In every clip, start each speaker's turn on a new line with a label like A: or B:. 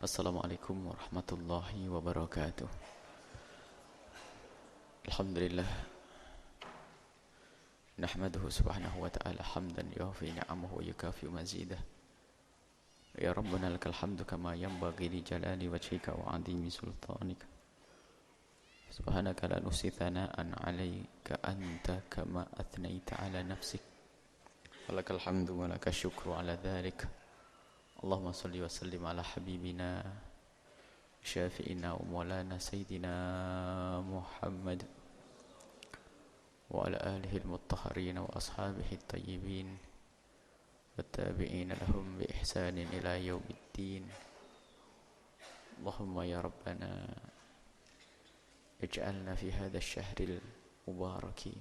A: Assalamualaikum warahmatullahi wabarakatuh. Alhamdulillah. Nahmaduhu subhanahu wa ta'ala hamdan yuafi ni'amahu wa yukafi mazidah. Ya Rabbana lakal hamdu kama yanbaghi li jalali wajhika wa 'azimi sultanika. Subhanaka la nuhsi thana'an 'alaika anta kama athnaita 'ala nafsik. Walakal hamdu wa lakal syukru 'ala dzalik. Allahumma salli wa sallim ala habibina syafi'ina wa maulana sayyidina Muhammad wa ala alihi al-mutahharin wa ashabihi at-tayyibin wa tabi'ina lahum bi ihsanin ila yaumiddin. Allahumma ya Rabbana ij'alna fi hadha ash-shahri al-mubaraki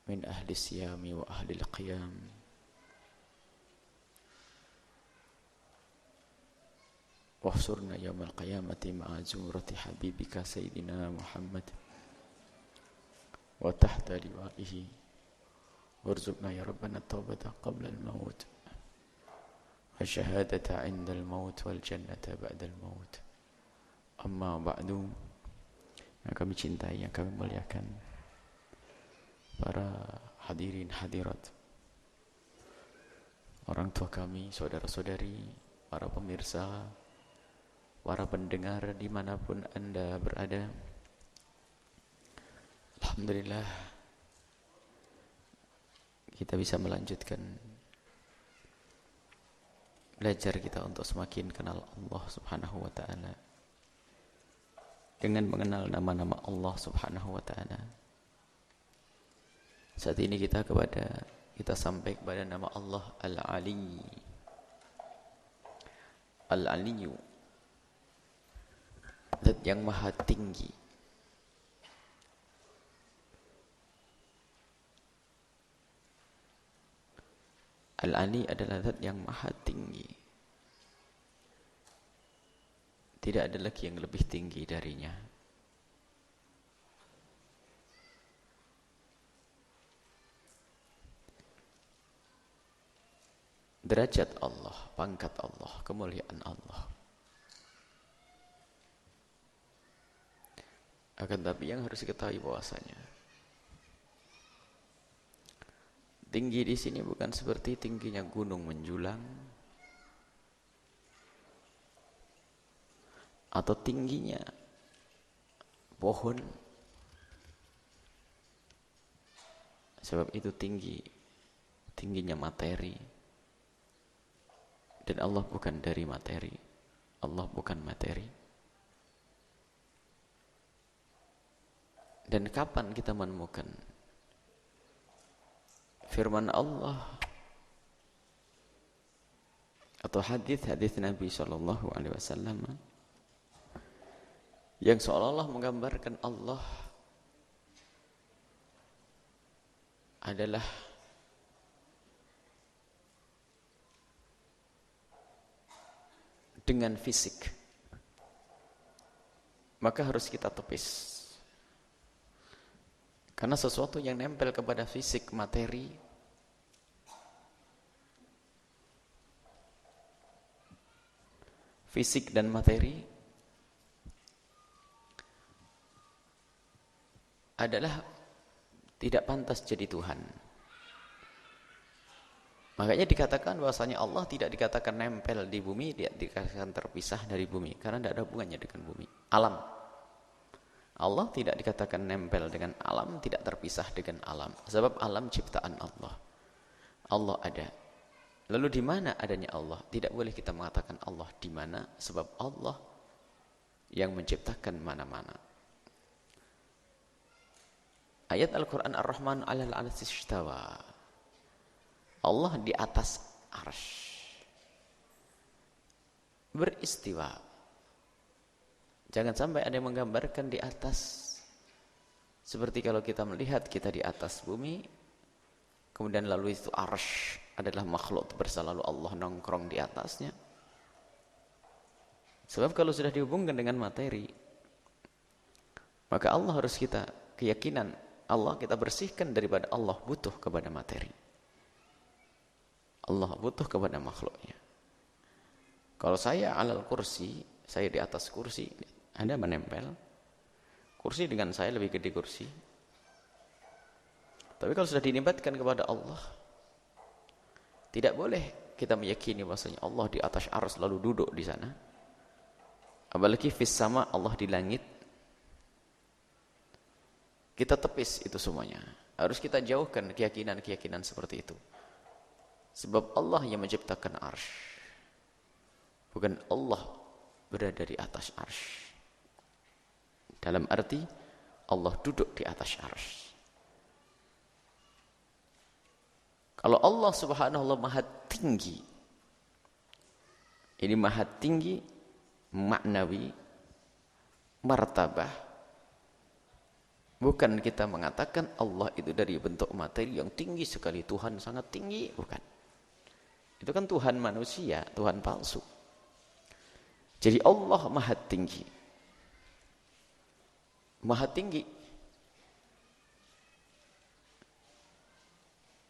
A: min ahli as-siyami wa ahli al-qiyam. واحشرنا يوم القيامة مع زمرة حبيبك سيدنا محمد وتحت لوائه وارزقنا يا ربنا التوبة قبل الموت والشهادة عند الموت والجنة بعد الموت. أما بعد, yang kami cintai, yang kami muliakan, para hadirin hadirat, orang tua kami, saudara-saudari, para pemirsa, para pendengar dimanapun Anda berada. Alhamdulillah kita bisa melanjutkan belajar kita untuk semakin kenal Allah subhanahu wa ta'ala dengan mengenal nama-nama Allah subhanahu wa ta'ala. Saat ini kita sampai kepada nama Allah Al-Ali. Al-Aliyu, Zat yang maha tinggi. Al-Ali adalah zat yang maha tinggi. Tidak ada lagi yang lebih tinggi darinya. Derajat Allah, pangkat Allah, kemuliaan Allah. Akan tapi yang harus diketahui bahwasanya tinggi di sini bukan seperti tingginya gunung menjulang atau tingginya pohon, sebab itu tingginya materi, dan Allah bukan dari materi. Allah bukan materi. Dan kapan kita menemukan firman Allah atau hadis Nabi sallallahu alaihi wasallam yang seolah-olah menggambarkan Allah adalah dengan fisik, maka harus kita tepis. Karena sesuatu yang nempel kepada fisik, materi, fisik dan materi adalah tidak pantas jadi Tuhan. Makanya dikatakan bahwasanya Allah tidak dikatakan nempel di bumi, tidak dikatakan terpisah dari bumi, karena tidak ada hubungannya dengan bumi. Alam. Allah tidak dikatakan nempel dengan alam, tidak terpisah dengan alam. Sebab alam ciptaan Allah. Allah ada. Lalu di mana adanya Allah? Tidak boleh kita mengatakan Allah di mana, sebab Allah yang menciptakan mana-mana. Ayat Al-Quran Ar-Rahman 'alal 'arsy istawa. Allah di atas arsy beristiwa. Jangan sampai ada yang menggambarkan di atas seperti kalau kita melihat kita di atas bumi, kemudian lalu itu arsy adalah makhluk bersama, lalu Allah nongkrong di atasnya. Sebab kalau sudah dihubungkan dengan materi, maka Allah harus kita keyakinan Allah kita bersihkan daripada Allah butuh kepada materi. Allah butuh kepada makhluknya. Kalau saya alal kursi, saya di atas kursi, Anda menempel. Kursi dengan saya lebih gede kursi. Tapi kalau sudah dinibatkan kepada Allah, tidak boleh kita meyakini bahwasanya Allah di atas arsy lalu duduk di sana. Apalagi fis sama, Allah di langit. Kita tepis itu semuanya. Harus kita jauhkan keyakinan-keyakinan seperti itu. Sebab Allah yang menciptakan arsy. Bukan Allah berada di atas arsy. Dalam arti Allah duduk di atas arsy. Kalau Allah subhanahu wa ta'ala maha tinggi, ini maha tinggi maknawi, martabah. Bukan kita mengatakan Allah itu dari bentuk materi yang tinggi sekali, Tuhan sangat tinggi, bukan. Itu kan Tuhan manusia, Tuhan palsu. Jadi Allah maha tinggi. Maha tinggi.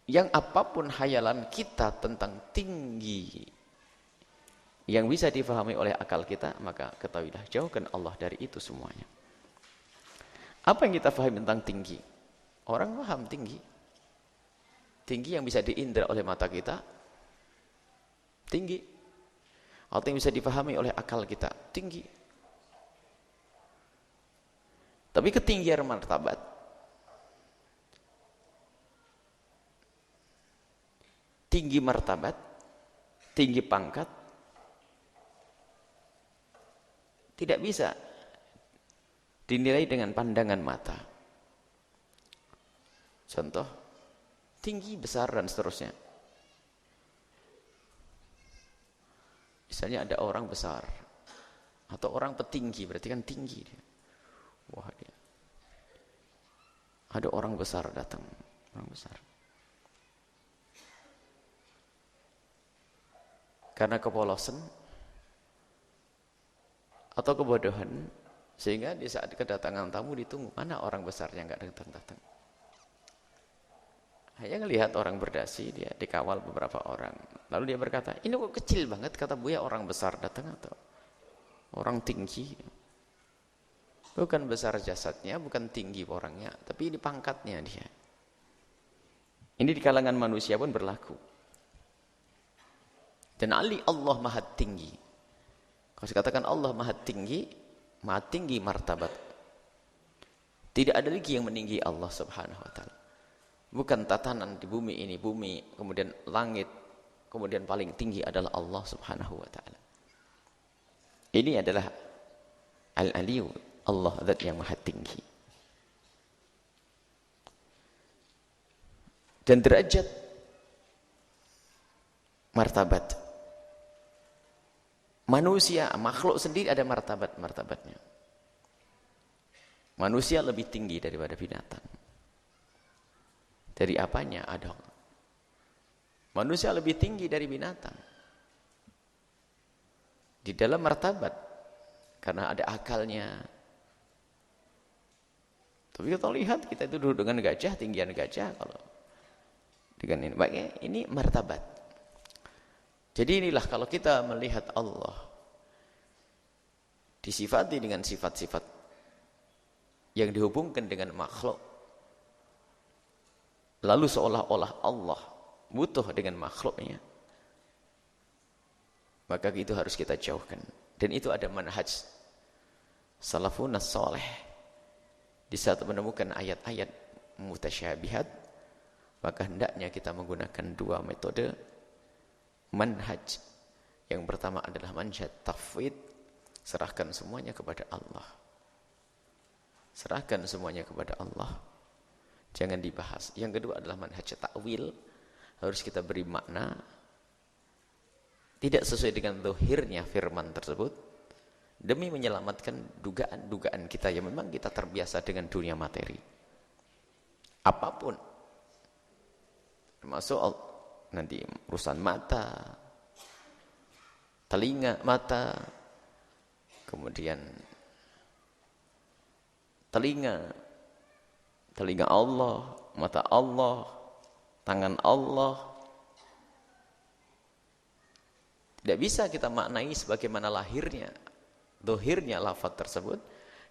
A: Yang apapun hayalan kita tentang tinggi yang bisa difahami oleh akal kita, maka ketahuilah jauhkan Allah dari itu semuanya. Apa yang kita fahami tentang tinggi? Orang paham tinggi. Tinggi yang bisa diindra oleh mata kita, tinggi. Atau yang bisa difahami oleh akal kita, tinggi. Tapi ketinggian martabat, tinggi martabat, tinggi pangkat, tidak bisa dinilai dengan pandangan mata. Contoh, tinggi, besar, dan seterusnya. Misalnya ada orang besar, atau orang petinggi, berarti kan tinggi dia. Wah dia. Ada orang besar datang, orang besar. Karena kepolosan atau kebodohan, sehingga di saat kedatangan tamu ditunggu, mana orang besar yang nggak datang-datang. Hanya ngelihat orang berdasi, dia dikawal beberapa orang. Lalu dia berkata, ini kok kecil banget, kata Buya, orang besar datang atau orang tinggi. Bukan besar jasadnya, bukan tinggi orangnya, tapi ini pangkatnya dia. Ini di kalangan manusia pun berlaku. Dan Allah maha tinggi. Kalau dikatakan Allah maha tinggi martabat. Tidak ada lagi yang meninggi Allah subhanahu wa ta'ala. Bukan tatanan di bumi ini, bumi, kemudian langit, kemudian paling tinggi adalah Allah subhanahu wa ta'ala. Ini adalah Al-Aliyu, Allah zat yang maha tinggi. Dan derajat martabat manusia, makhluk sendiri ada martabatnya. Manusia lebih tinggi daripada binatang. Dari apanya? Ada. Manusia lebih tinggi dari binatang. Di dalam martabat. Karena ada akalnya. Tapi kita lihat, kita itu duduk dengan gajah, tinggian gajah. Kalau dengan ini, baiknya ini martabat. Jadi inilah kalau kita melihat Allah disifati dengan sifat-sifat yang dihubungkan dengan makhluk, lalu seolah-olah Allah butuh dengan makhluknya, maka itu harus kita jauhkan. Dan itu ada manhaj salafun as-salih. Di saat menemukan ayat-ayat mutasyabihat, maka hendaknya kita menggunakan dua metode manhaj. Yang pertama adalah manhaj tafwid, serahkan semuanya kepada Allah. Serahkan semuanya kepada Allah, jangan dibahas. Yang kedua adalah manhaj ta'wil, harus kita beri makna tidak sesuai dengan zahirnya firman tersebut, demi menyelamatkan dugaan-dugaan kita yang memang kita terbiasa dengan dunia materi. Apapun, termasuk nanti urusan mata, telinga, mata, kemudian telinga Allah, mata Allah, tangan Allah. Tidak bisa kita maknai sebagaimana lahirnya, dohirnya lafaz tersebut.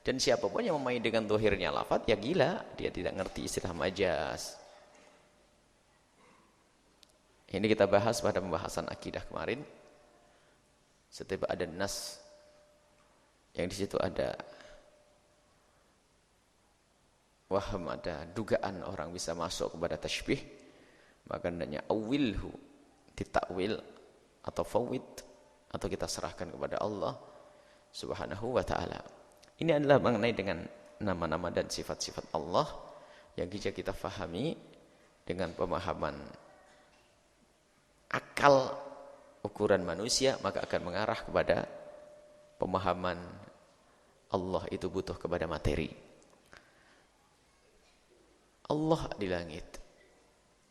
A: Dan siapapun yang memain dengan dohirnya lafaz, ya gila, dia tidak ngerti istilah majaz. Ini kita bahas pada pembahasan akidah kemarin. Setiap ada nas, yang di situ ada waham, ada dugaan orang bisa masuk kepada tasybih, maka hendaknya awilhu, ditakwil atau fawid, atau kita serahkan kepada Allah Subhanahu wa ta'ala. Ini adalah mengenai dengan nama-nama dan sifat-sifat Allah yang bisa kita fahami dengan pemahaman akal ukuran manusia, maka akan mengarah kepada pemahaman Allah itu butuh kepada materi. Allah di langit,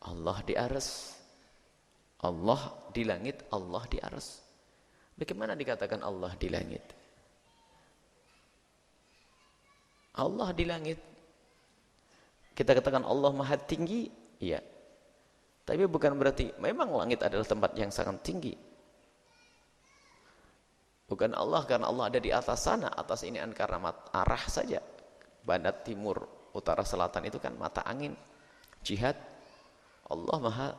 A: Allah di arsy, Allah di langit, Allah di arsy. Bagaimana dikatakan Allah di langit? Allah di langit. Kita katakan Allah maha tinggi, iya. Tapi bukan berarti memang langit adalah tempat yang sangat tinggi. Bukan Allah karena Allah ada di atas sana. Atas ini karena arah saja. Barat, timur, utara, selatan itu kan mata angin, jihad. Allah maha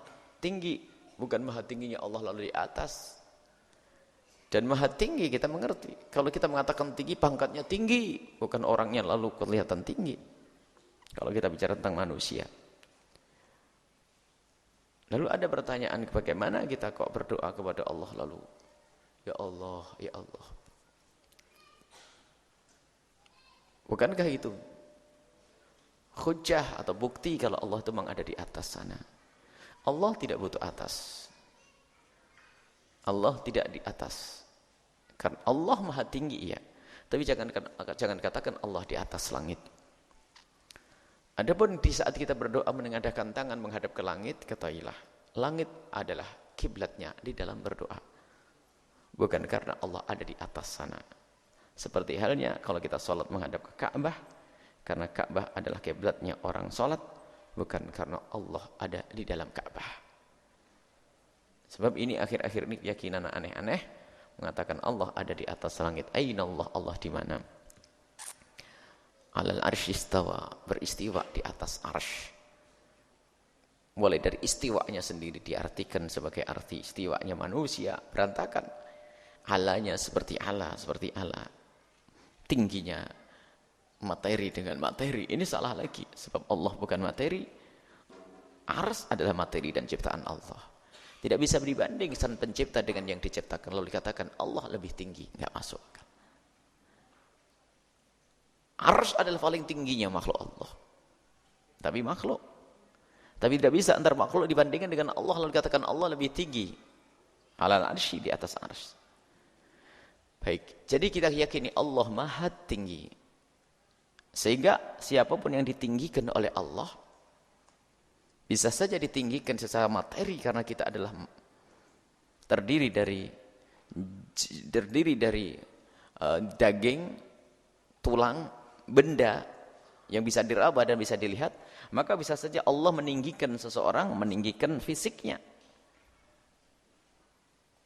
A: tinggi. Bukan maha tingginya Allah lalu di atas. Dan maha tinggi kita mengerti. Kalau kita mengatakan tinggi, pangkatnya tinggi. Bukan orangnya lalu kelihatan tinggi. Kalau kita bicara tentang manusia. Lalu ada pertanyaan, bagaimana kita kok berdoa kepada Allah lalu? Ya Allah, ya Allah. Bukankah itu hujjah atau bukti kalau Allah itu memang ada di atas sana? Allah tidak butuh atas. Allah tidak di atas. Karena Allah maha tinggi, iya. Tapi jangan katakan Allah di atas langit. Adapun di saat kita berdoa menengadahkan tangan menghadap ke langit, ketahuilah, langit adalah kiblatnya di dalam berdoa. Bukan karena Allah ada di atas sana. Seperti halnya kalau kita sholat menghadap ke Ka'bah, karena Ka'bah adalah kiblatnya orang sholat, bukan karena Allah ada di dalam Ka'bah. Sebab ini akhir-akhir ini keyakinan aneh-aneh mengatakan Allah ada di atas langit. Aina Allah, Allah di mana? Alal arsy istawa, beristiwa di atas arsy. Mulai dari istiwanya sendiri diartikan sebagai arti istiwanya manusia, berantakan. Alanya seperti Allah, seperti Allah. Tingginya materi dengan materi, ini salah lagi. Sebab Allah bukan materi. Ars adalah materi dan ciptaan Allah. Tidak bisa dibanding sang pencipta dengan yang diciptakan. Lalu dikatakan Allah lebih tinggi, enggak masuk. Ars adalah paling tingginya makhluk Allah. Tapi makhluk. Tapi tidak bisa antar makhluk dibandingkan dengan Allah lalu dikatakan Allah lebih tinggi. Alal arsy, di atas arsy. Baik, jadi kita yakini Allah maha tinggi. Sehingga siapapun yang ditinggikan oleh Allah bisa saja ditinggikan secara materi karena kita adalah terdiri dari daging, tulang, benda yang bisa diraba dan bisa dilihat, maka bisa saja Allah meninggikan seseorang, meninggikan fisiknya.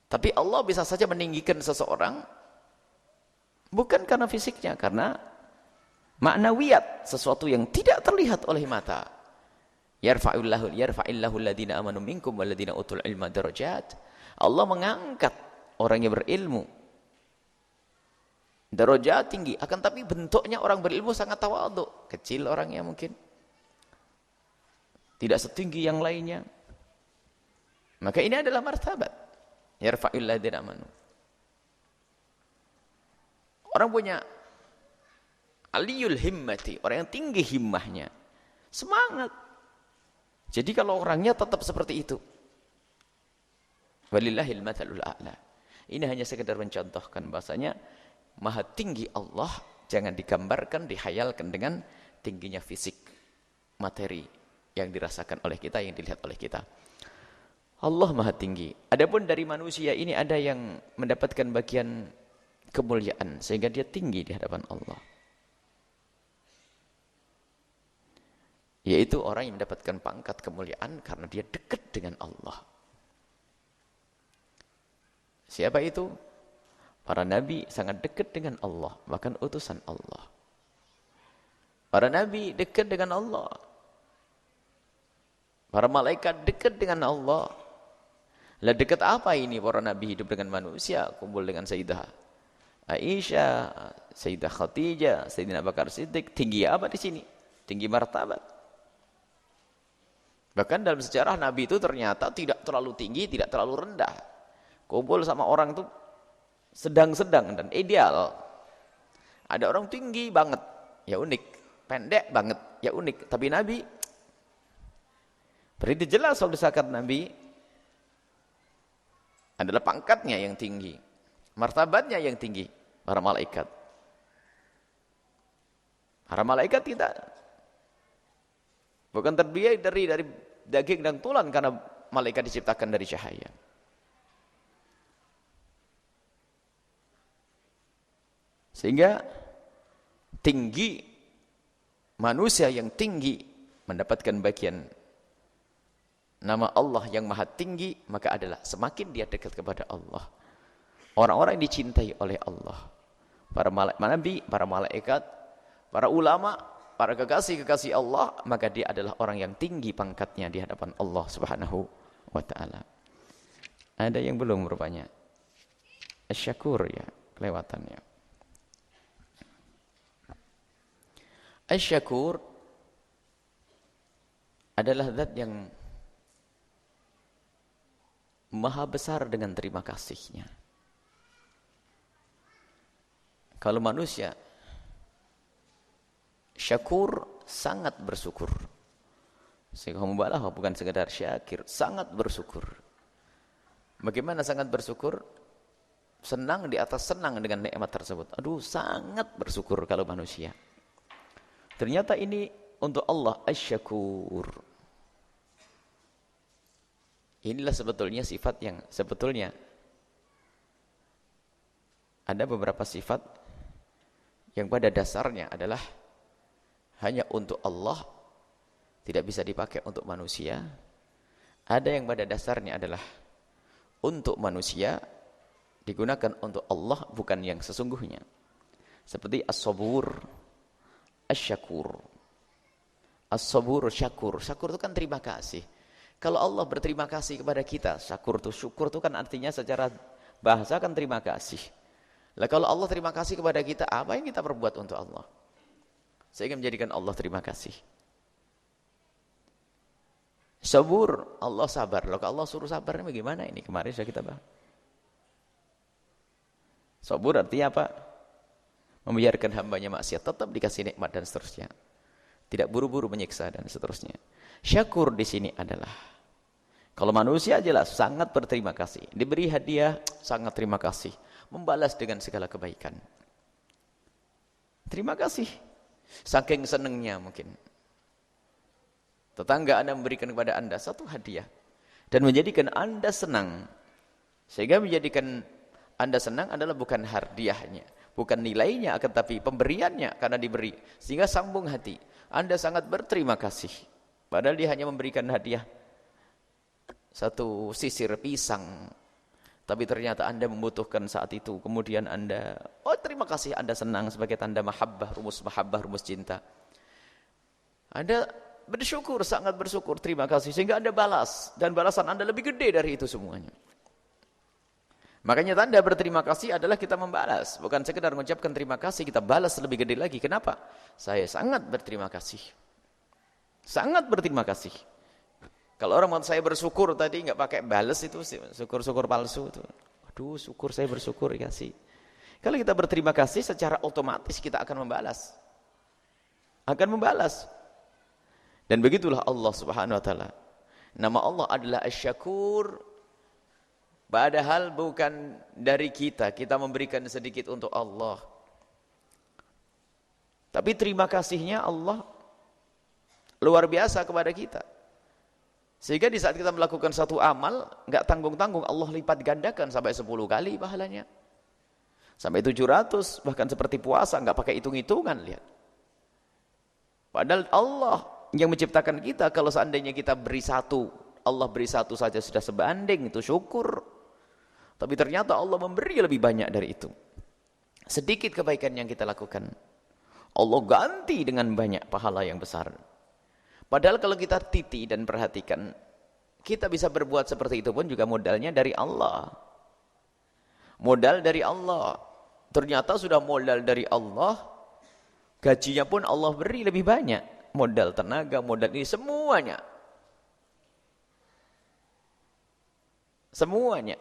A: Tapi Allah bisa saja meninggikan seseorang bukan karena fisiknya, karena maknawiyat, sesuatu yang tidak terlihat oleh mata. Yarfa'illahu alladhina amanu minkum walladhina utul ilma darajat. Allah mengangkat orang yang berilmu darajat tinggi, akan tapi bentuknya orang berilmu sangat tawadhu, kecil orangnya mungkin, tidak setinggi yang lainnya. Maka ini adalah martabat. Yarfa'illahu alladhina amanu. Orang punya aliyul himmati, orang yang tinggi himmahnya, semangat. Jadi kalau orangnya tetap seperti itu, walillahil matsalul a'la. Ini hanya sekedar mencontohkan bahasanya maha tinggi Allah jangan digambarkan, dihayalkan dengan tingginya fisik, materi yang dirasakan oleh kita, yang dilihat oleh kita. Allah maha tinggi. Adapun dari manusia ini ada yang mendapatkan bagian kemuliaan sehingga dia tinggi di hadapan Allah. Yaitu orang yang mendapatkan pangkat kemuliaan karena dia dekat dengan Allah. Siapa itu? Para nabi sangat dekat dengan Allah, bahkan utusan Allah. Para nabi dekat dengan Allah. Para malaikat dekat dengan Allah. Lah dekat apa ini para nabi hidup dengan manusia, kumpul dengan Sayyidah Aisyah, Sayyidah Khadijah, Sayyidina Abu Bakar Siddiq. Tinggi apa di sini? Tinggi martabat. Bahkan dalam sejarah nabi itu ternyata tidak terlalu tinggi, tidak terlalu rendah. Kumpul sama orang itu sedang-sedang dan ideal. Ada orang tinggi banget, ya unik. Pendek banget, ya unik. Tapi Nabi, berarti jelas waktu zakat Nabi adalah pangkatnya yang tinggi, martabatnya yang tinggi. Para malaikat, tidak, bukan terdiri dari daging dan tulang, karena malaikat diciptakan dari cahaya. Sehingga tinggi manusia yang tinggi mendapatkan bagian nama Allah yang maha tinggi, maka adalah semakin dia dekat kepada Allah. Orang-orang yang dicintai oleh Allah, para nabi, para malaikat, para ulama, para kekasih-kekasih Allah, maka dia adalah orang yang tinggi pangkatnya di hadapan Allah Subhanahu wa ta'ala. Ada yang belum rupanya? Asy-syakur ya, kelewatannya. Asy-syakur adalah zat yang maha besar dengan terima kasihnya. Kalau manusia syakur, sangat bersyukur. Sehingga mubalaghah, bukan sekedar syakir, sangat bersyukur. Bagaimana sangat bersyukur? Senang di atas senang dengan nikmat tersebut. Aduh, sangat bersyukur kalau manusia. Ternyata ini untuk Allah asy-syakur. Inilah sebetulnya sifat yang sebetulnya ada beberapa sifat yang pada dasarnya adalah hanya untuk Allah, tidak bisa dipakai untuk manusia. Ada yang pada dasarnya adalah untuk manusia, digunakan untuk Allah, bukan yang sesungguhnya. Seperti as-sabur, asy-syakur. As-sabur, syakur. Syakur itu kan terima kasih. Kalau Allah berterima kasih kepada kita, syukur itu kan artinya secara bahasa kan terima kasih. Lah kalau Allah terima kasih kepada kita, apa yang kita perbuat untuk Allah sehingga menjadikan Allah terima kasih? Sabur, Allah sabar. Loh, kalau Allah suruh sabarnya bagaimana ini? Kemarin sudah kita bahas. Sabur artinya apa? Membiarkan hambanya maksiat, tetap dikasih nikmat dan seterusnya. Tidak buru-buru menyiksa dan seterusnya. Syakur di sini adalah, kalau manusia jelas sangat berterima kasih, diberi hadiah sangat terima kasih, membalas dengan segala kebaikan. Terima kasih, saking senangnya mungkin. Tetangga Anda memberikan kepada Anda satu hadiah dan menjadikan Anda senang, sehingga menjadikan Anda senang adalah bukan hadiahnya, bukan nilainya, akan tapi pemberiannya, karena diberi sehingga sambung hati. Anda sangat berterima kasih. Padahal dia hanya memberikan hadiah satu sisir pisang, tapi ternyata Anda membutuhkan saat itu. Kemudian Anda, oh terima kasih, Anda senang sebagai tanda mahabbah, rumus cinta. Anda bersyukur, sangat bersyukur, terima kasih, sehingga Anda balas, dan balasan Anda lebih gede dari itu semuanya. Makanya tanda berterima kasih adalah kita membalas, bukan sekedar mengucapkan terima kasih, kita balas lebih gede lagi. Kenapa? Saya sangat berterima kasih. Sangat berterima kasih. Kalau orang mau saya bersyukur tadi nggak pakai balas, itu syukur-syukur palsu itu. Aduh, syukur, saya bersyukur ya sih. Kalau kita berterima kasih, secara otomatis kita akan membalas. Akan membalas. Dan begitulah Allah Subhanahu wa taala. Nama Allah adalah Asy-Syakur. Padahal bukan dari kita memberikan sedikit untuk Allah. Tapi terima kasihnya Allah luar biasa kepada kita. Sehingga di saat kita melakukan satu amal, enggak tanggung-tanggung, Allah lipat gandakan sampai 10 kali pahalanya. Sampai 700, bahkan seperti puasa, enggak pakai hitung-hitungan, lihat. Padahal Allah yang menciptakan kita, kalau seandainya kita beri satu, Allah beri satu saja sudah sebanding, itu syukur.
B: Tapi ternyata Allah memberi lebih banyak dari itu. Sedikit kebaikan yang kita lakukan, Allah ganti dengan banyak pahala yang besar. Padahal kalau kita titi dan perhatikan, kita bisa berbuat seperti itu pun juga modalnya dari Allah. Modal dari Allah. Ternyata sudah modal dari Allah, gajinya pun Allah beri lebih banyak. Modal tenaga, modal ini semuanya. Semuanya.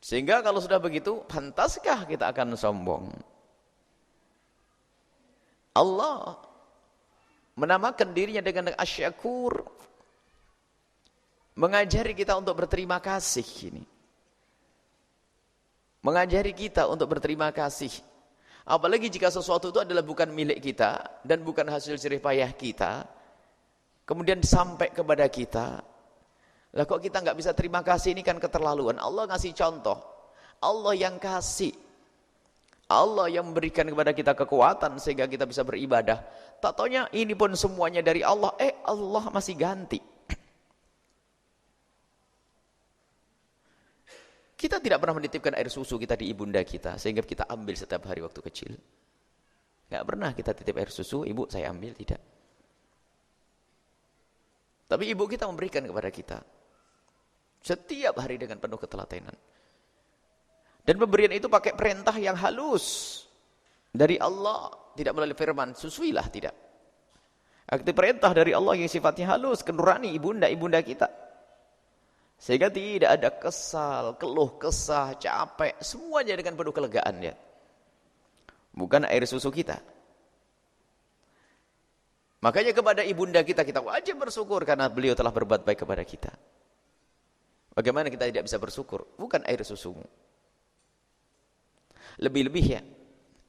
B: Sehingga kalau sudah begitu, pantaskah kita akan sombong? Allah menamakan dirinya dengan Asy-Syakur, mengajari kita untuk berterima kasih ini. Mengajari kita untuk berterima kasih. Apalagi jika sesuatu itu adalah bukan milik kita dan bukan hasil jerih payah kita, kemudian sampai kepada kita. Lah kok kita nggak bisa terima kasih, ini kan keterlaluan. Allah ngasih contoh. Allah yang kasih. Allah yang memberikan kepada kita kekuatan sehingga kita bisa beribadah. Tak taunya ini pun semuanya dari Allah. Allah masih ganti. Kita tidak pernah menitipkan air susu kita di ibunda kita sehingga kita ambil setiap hari waktu kecil. Nggak pernah kita titip air susu, ibu saya ambil, tidak. Tapi ibu kita memberikan kepada kita setiap hari dengan penuh ketelatenan. Dan pemberian itu pakai perintah yang halus dari Allah, tidak melalui firman susuilah, tidak. Aktif perintah dari Allah yang sifatnya halus, kenurani ibunda kita. Sehingga tidak ada kesal, keluh kesah, capek, semuanya dengan penuh kelegaan ya. Bukan air susu kita. Makanya kepada ibunda kita wajib bersyukur karena beliau telah berbuat baik kepada kita. Bagaimana kita tidak bisa bersyukur? Bukan air susumu. Lebih-lebih ya.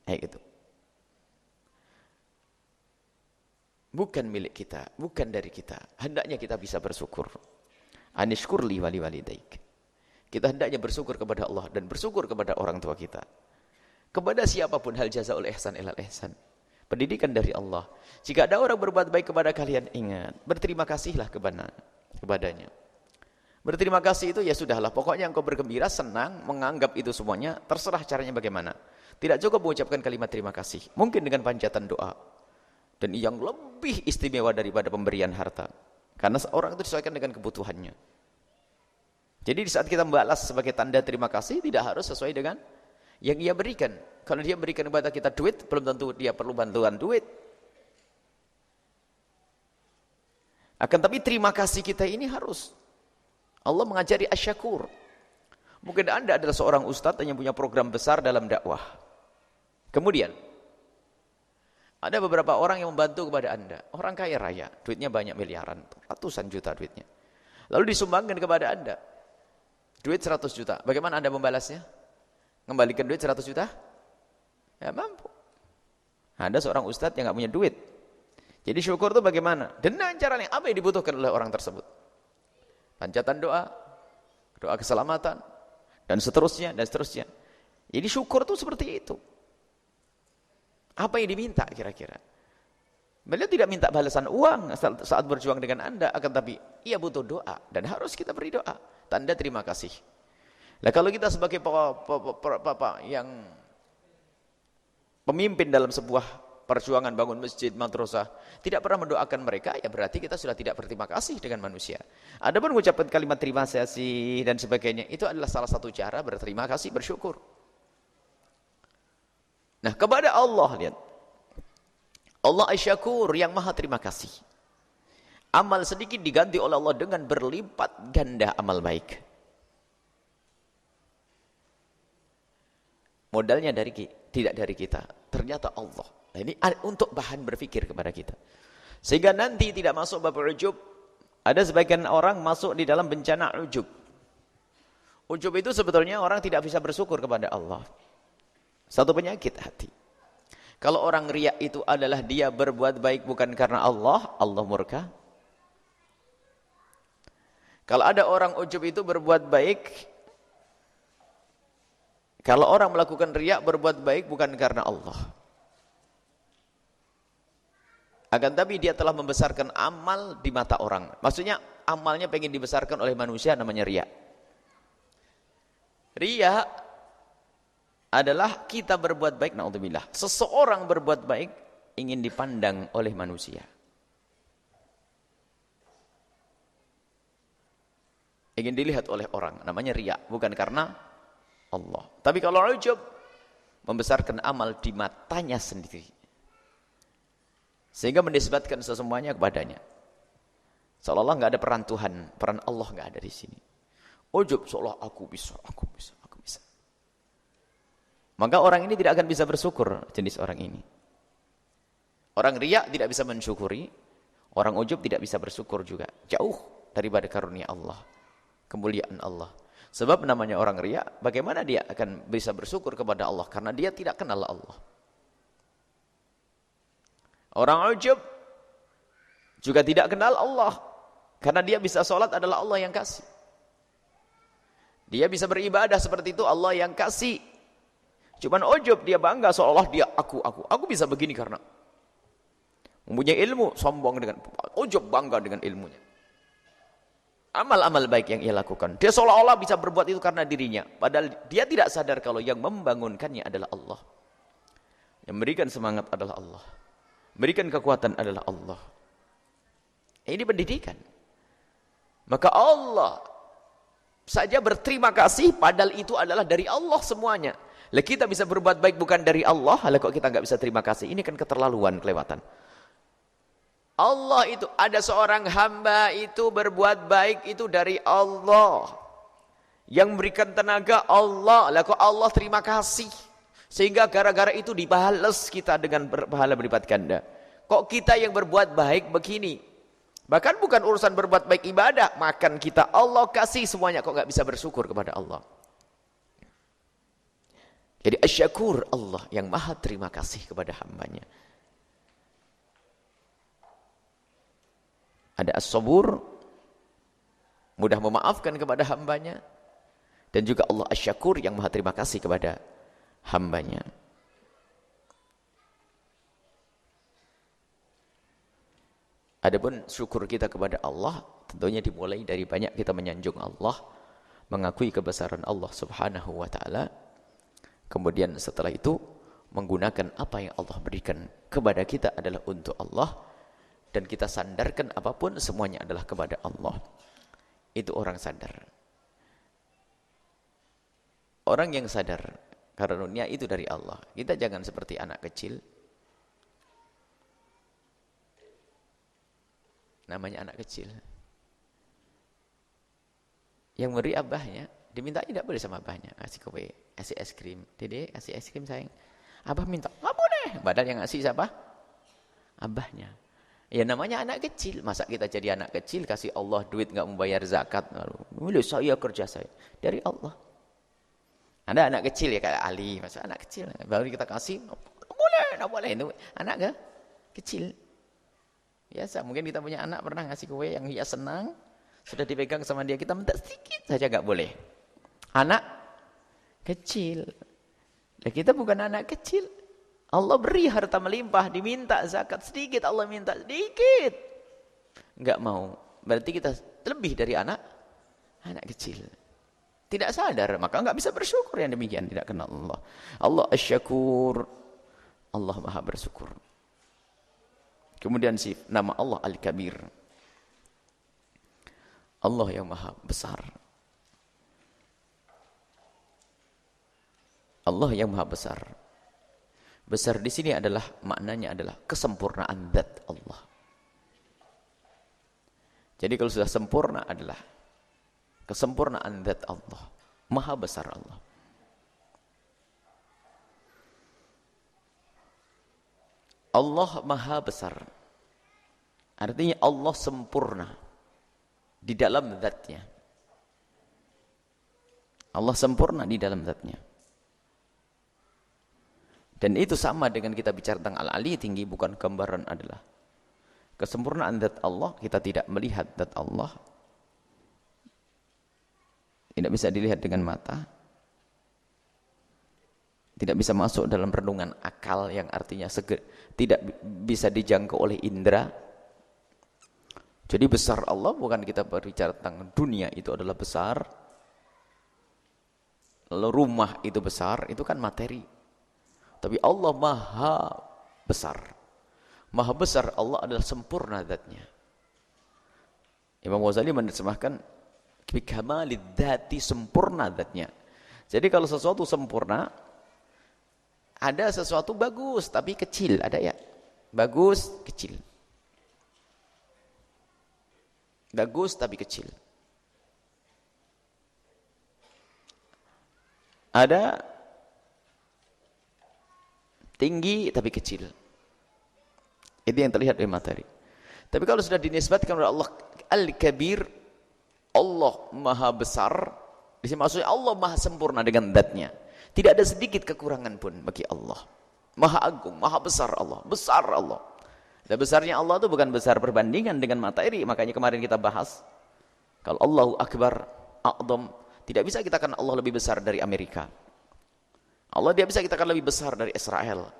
B: Gitu. Bukan milik kita, bukan dari kita. Hendaknya kita bisa bersyukur. Anishkurli wali walidaik. Kita hendaknya bersyukur kepada Allah dan bersyukur kepada orang tua kita. Kepada siapapun hal jazaul ihsan ilal ihsan. Pendidikan dari Allah. Jika ada orang berbuat baik kepada kalian, ingat, berterima kasihlah kepadanya. Berterima kasih itu ya sudahlah, pokoknya engkau bergembira, senang, menganggap itu semuanya, terserah caranya bagaimana. Tidak cukup mengucapkan kalimat terima kasih, mungkin dengan panjatan doa. Dan yang lebih istimewa daripada pemberian harta. Karena seorang itu disesuaikan dengan kebutuhannya. Jadi di saat kita membalas sebagai tanda terima kasih, tidak harus sesuai dengan yang ia berikan. Kalau dia berikan kepada kita duit, belum tentu dia perlu bantuan duit. Akan tapi terima kasih kita ini harus. Allah mengajari asyakur. Mungkin Anda adalah seorang ustadz yang punya program besar dalam dakwah. Kemudian, ada beberapa orang yang membantu kepada Anda. Orang kaya raya, duitnya banyak miliaran, ratusan juta duitnya. Lalu disumbangkan kepada Anda. Duit 100 juta. Bagaimana Anda membalasnya? Mengembalikan duit 100 juta? Ya mampu. Ada seorang ustadz yang nggak punya duit. Jadi syukur itu bagaimana? Dengan cara yang apa yang dibutuhkan oleh orang tersebut? Panjatan doa, doa keselamatan, dan seterusnya, dan seterusnya. Jadi syukur itu seperti itu. Apa yang diminta kira-kira? Beliau tidak minta balasan uang saat berjuang dengan Anda, akan tapi ia butuh doa, dan harus kita beri doa. Tanda terima kasih. Nah kalau kita sebagai yang pemimpin dalam sebuah perjuangan bangun masjid, madrasah, tidak pernah mendoakan mereka, ya berarti kita sudah tidak berterima kasih dengan manusia. Adapun mengucapkan kalimat terima kasih dan sebagainya, itu adalah salah satu cara berterima kasih, bersyukur. Nah kepada Allah, lihat. Allah Asy-Syakur yang maha terima kasih. Amal sedikit diganti oleh Allah dengan berlipat ganda amal baik. Modalnya tidak dari kita, ternyata Allah. Nah, ini untuk bahan berpikir kepada kita. Sehingga nanti tidak masuk bab ujub. Ada sebagian orang masuk di dalam bencana ujub. Ujub itu sebetulnya orang tidak bisa bersyukur kepada Allah. Satu penyakit hati. Kalau orang riya itu adalah dia berbuat baik bukan karena Allah, Allah murka. Kalau ada orang ujub itu berbuat baik, kalau orang melakukan riya berbuat baik bukan karena Allah. Akan tapi dia telah membesarkan amal di mata orang. Maksudnya amalnya pengen dibesarkan oleh manusia, namanya riya. Riya adalah kita berbuat baik, naudzubillah. Seseorang berbuat baik ingin dipandang oleh manusia. Ingin dilihat oleh orang, namanya riya, bukan karena Allah. Tapi kalau ujub, membesarkan amal di matanya sendiri. Sehingga menisbatkan semuanya kepadanya. Seolah-olah nggak ada peran Tuhan, peran Allah nggak ada di sini. Ujub seolah aku bisa. Maka orang ini tidak akan bisa bersyukur, jenis orang ini. Orang riya tidak bisa mensyukuri, orang ujub tidak bisa bersyukur juga. Jauh daripada karunia Allah, kemuliaan Allah. Sebab namanya orang riya, bagaimana dia akan bisa bersyukur kepada Allah? Karena dia tidak kenal Allah. Orang ujub juga tidak kenal Allah. Karena dia bisa sholat adalah Allah yang kasih. Dia bisa beribadah seperti itu, Allah yang kasih. Cuman ujub, dia bangga seolah dia aku bisa begini karena mempunyai ilmu, sombong dengan ujub, bangga dengan ilmunya. Amal-amal baik yang ia lakukan, dia seolah-olah bisa berbuat itu karena dirinya, padahal dia tidak sadar kalau yang membangunkannya adalah Allah. Yang memberikan semangat adalah Allah, memberikan kekuatan adalah Allah. Ini pendidikan. Maka Allah saja berterima kasih, padahal itu adalah dari Allah semuanya. Lah kita bisa berbuat baik bukan dari Allah, lah kok kita nggak bisa terima kasih? Ini kan keterlaluan, kelewatan. Allah itu, ada seorang hamba itu berbuat baik itu dari Allah. Yang memberikan tenaga Allah, lah kok Allah terima kasih? Sehingga gara-gara itu dibalas kita dengan pahala berlipat ganda. Kok kita yang berbuat baik begini? Bahkan bukan urusan berbuat baik ibadah, makan kita Allah kasih semuanya, kok nggak bisa bersyukur kepada Allah? Jadi asyakur, Allah yang maha terima kasih kepada hambanya. Ada as-sabur, mudah memaafkan kepada hambanya. Dan juga Allah asyakur yang maha terima kasih kepada hambanya. Adapun syukur kita kepada Allah, tentunya dimulai dari banyak kita menyanjung Allah, mengakui kebesaran Allah subhanahu wa ta'ala. Kemudian setelah itu, menggunakan apa yang Allah berikan kepada kita adalah untuk Allah. Dan kita sandarkan apapun, semuanya adalah kepada Allah. Itu orang sadar. Orang yang sadar, karunia itu dari Allah. Kita jangan seperti anak kecil. Namanya anak kecil. Yang memberi abahnya, diminta tidak boleh sama abahnya. Kasih kue, kasih es krim. Dede, kasih es krim sayang. Abah minta, nggak boleh. Padahal yang ngasih siapa? Abahnya. Ya namanya anak kecil. Masa kita jadi anak kecil, kasih Allah duit nggak membayar zakat. Lalu saya kerja saya. Dari Allah. Ada anak kecil ya kayak Ali. Masa anak kecil. Baru kita kasih, nggak boleh. Itu anak ke? Kecil. Biasa, mungkin kita punya anak pernah ngasih kue yang dia senang. Sudah dipegang sama dia, kita minta sedikit saja nggak boleh. Anak kecil. Dan kita bukan anak kecil. Allah beri harta melimpah, diminta zakat sedikit, Allah minta sedikit. Enggak mau. Berarti kita lebih dari anak kecil. Tidak sadar, maka enggak bisa bersyukur yang demikian, tidak kenal Allah. Allah asyakur. Allah maha bersyukur. Kemudian nama Allah Al-Kabir. Allah yang maha besar. Allah yang maha besar. Besar di sini adalah maknanya adalah kesempurnaan zat Allah. Jadi kalau sudah sempurna adalah kesempurnaan zat Allah. Maha besar Allah. Allah maha besar. Artinya Allah sempurna di dalam zatnya. Allah sempurna di dalam zatnya. Dan itu sama dengan kita bicara tentang Al-Ali, tinggi bukan gambaran adalah kesempurnaan zat Allah. Kita tidak melihat zat Allah. Tidak bisa dilihat dengan mata. Tidak bisa masuk dalam renungan akal yang artinya tidak bisa dijangkau oleh indera. Jadi besar Allah bukan kita berbicara tentang dunia itu adalah besar. Kalau rumah itu besar, itu kan materi. Tapi Allah maha besar. Maha besar Allah adalah sempurna zatnya. Imam Ghazali menerjemahkan bikamalid dzati, sempurna zatnya. Jadi kalau sesuatu sempurna, ada sesuatu bagus tapi kecil, ada ya? Bagus, kecil. Bagus tapi kecil. Ada tinggi tapi kecil. Itu yang terlihat dari materi. Tapi kalau sudah dinisbatkan oleh Allah Al-Kabir, Allah maha besar, di sini maksudnya Allah maha sempurna dengan zatnya. Tidak ada sedikit kekurangan pun bagi Allah. Maha agung, maha besar Allah, besar Allah. Dan besarnya Allah itu bukan besar perbandingan dengan materi. Makanya kemarin kita bahas, kalau Allahu Akbar, A'zam, tidak bisa kita katakan Allah lebih besar dari Amerika. Allah tidak bisa kita katakan lebih besar dari Israel.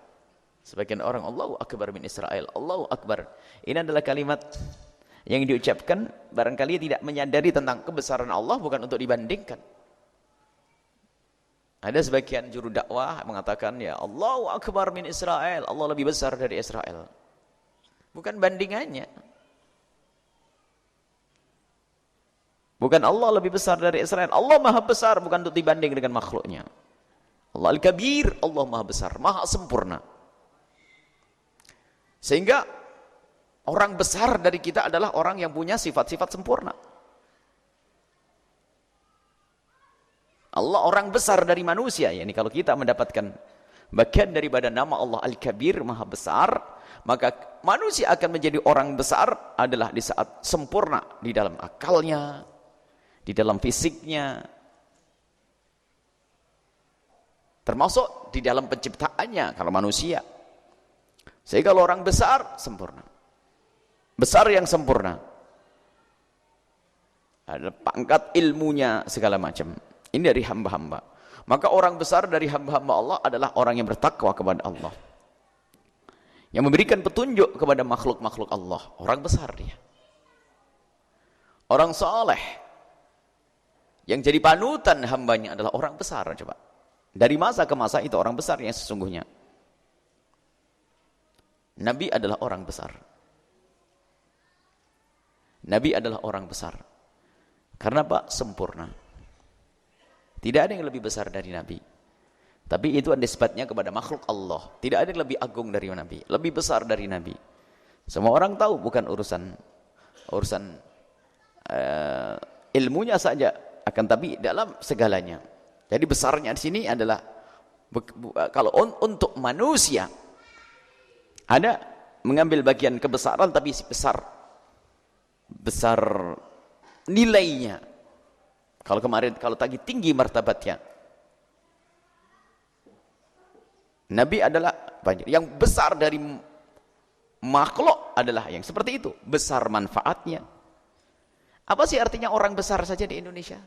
B: Sebagian orang, Allahu Akbar min Israel, Allahu Akbar. Ini adalah kalimat yang diucapkan barangkali tidak menyadari tentang kebesaran Allah, bukan untuk dibandingkan. Ada sebagian juru dakwah mengatakan, ya Allahu Akbar min Israel, Allah lebih besar dari Israel. Bukan bandingannya. Bukan Allah lebih besar dari Israel. Allah maha besar, bukan untuk dibanding dengan makhluknya. Allah Al-Kabir, Allah maha besar, maha sempurna. Sehingga orang besar dari kita adalah orang yang punya sifat-sifat sempurna. Allah orang besar dari manusia. Yani kalau kita mendapatkan bagian daripada nama Allah Al-Kabir, maha besar, maka manusia akan menjadi orang besar adalah di saat sempurna di dalam akalnya, di dalam fisiknya, termasuk di dalam penciptaannya kalau manusia. Sehingga kalau orang besar, sempurna. Besar yang sempurna. Ada pangkat ilmunya segala macam. Ini dari hamba-hamba. Maka orang besar dari hamba-hamba Allah adalah orang yang bertakwa kepada Allah. Yang memberikan petunjuk kepada makhluk-makhluk Allah. Orang besar dia. Orang saleh. Yang jadi panutan hambanya adalah orang besar. Coba. Dari masa ke masa itu orang besar yang sesungguhnya. Nabi adalah orang besar. Nabi adalah orang besar. Karena apa? Sempurna. Tidak ada yang lebih besar dari Nabi. Tapi itu nisbatnya kepada makhluk Allah. Tidak ada yang lebih agung dari Nabi. Lebih besar dari Nabi. Semua orang tahu bukan urusan ilmunya saja. Akan tapi dalam segalanya. Jadi besarnya di sini adalah kalau untuk manusia ada mengambil bagian kebesaran tapi besar nilainya. Kalau tadi tinggi martabatnya. Nabi adalah banyak. Yang besar dari makhluk adalah yang seperti itu. Besar manfaatnya. Apa sih artinya orang besar saja di Indonesia?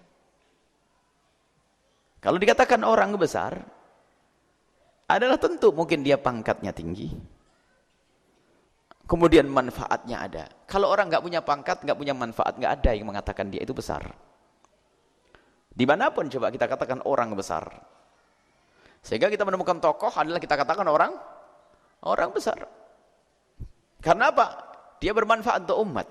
B: Kalau dikatakan orang besar, adalah tentu mungkin dia pangkatnya tinggi. Kemudian manfaatnya ada. Kalau orang nggak punya pangkat, nggak punya manfaat, nggak ada yang mengatakan dia itu besar. Dimanapun coba kita katakan orang besar. Sehingga kita menemukan tokoh adalah kita katakan orang besar. Karena apa? Dia bermanfaat untuk umat.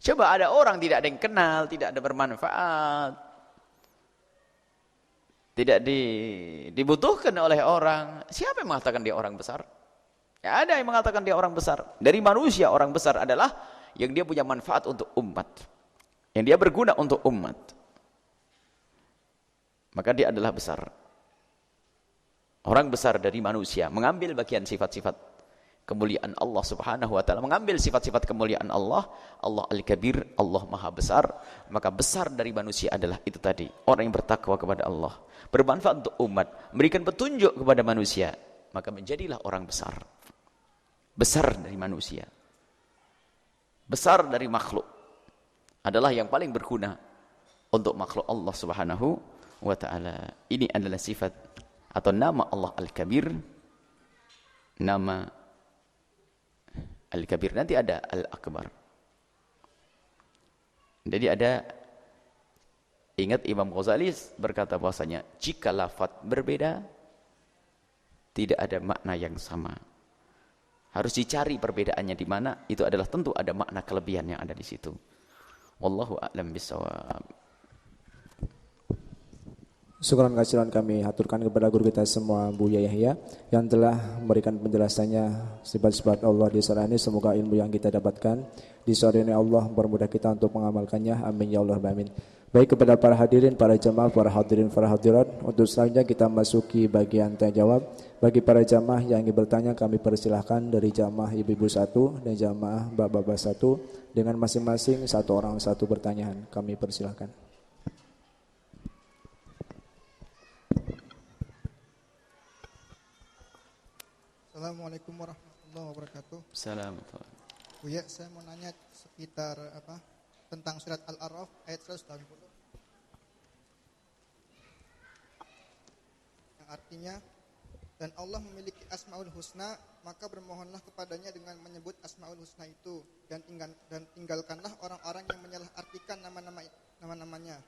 B: Coba ada orang tidak ada yang kenal, tidak ada bermanfaat. Tidak dibutuhkan oleh orang. Siapa yang mengatakan dia orang besar? Ya ada yang mengatakan dia orang besar. Dari manusia orang besar adalah yang dia punya manfaat untuk umat. Yang dia berguna untuk umat. Maka dia adalah besar. Orang besar dari manusia mengambil bagian sifat-sifat kemuliaan Allah Subhanahu wa taala, mengambil sifat-sifat kemuliaan Allah, Allah Al-Kabir, Allah Maha Besar, maka besar dari manusia adalah itu tadi, orang yang bertakwa kepada Allah, bermanfaat untuk umat, memberikan petunjuk kepada manusia, maka menjadilah orang besar. Besar dari manusia. Besar dari makhluk adalah yang paling berguna untuk makhluk Allah Subhanahu wa taala. Ini adalah sifat atau nama Allah Al-Kabir. Nama Al-Kabir, nanti ada Al-Akbar. Jadi ada Ingat Imam Ghazali berkata bahwasanya jika lafaz berbeda tidak ada makna yang sama. Harus dicari perbedaannya di mana, itu adalah tentu ada makna kelebihan yang ada di situ. Wallahu a'lam bishawab.
C: Syukuran kasihan kami haturkan kepada guru kita semua, Buya Yahya, yang telah memberikan penjelasannya sifat-sifat Allah di surah ini. Semoga ilmu yang kita dapatkan di sore ini Allah mempermudah kita untuk mengamalkannya. Amin ya Allah, amin. Baik, kepada para hadirin, para jamaah, para hadirin, para hadirat, untuk selanjutnya kita masuki bagian tanya jawab. Bagi para jamaah yang ingin bertanya, kami persilahkan dari jamaah ibu-ibu satu dan jamaah bapak-bapak satu, dengan masing-masing satu orang satu pertanyaan. Kami persilahkan.
D: Assalamualaikum warahmatullahi wabarakatuh.
B: Assalamualaikum.
D: Buya, saya mau nanya sekitar tentang surat Al-A'raf ayat 180. Yang artinya, dan Allah memiliki Asmaul Husna, maka bermohonlah kepadanya dengan menyebut Asmaul Husna itu, dan tinggalkanlah orang-orang yang menyalahartikan nama-namanya.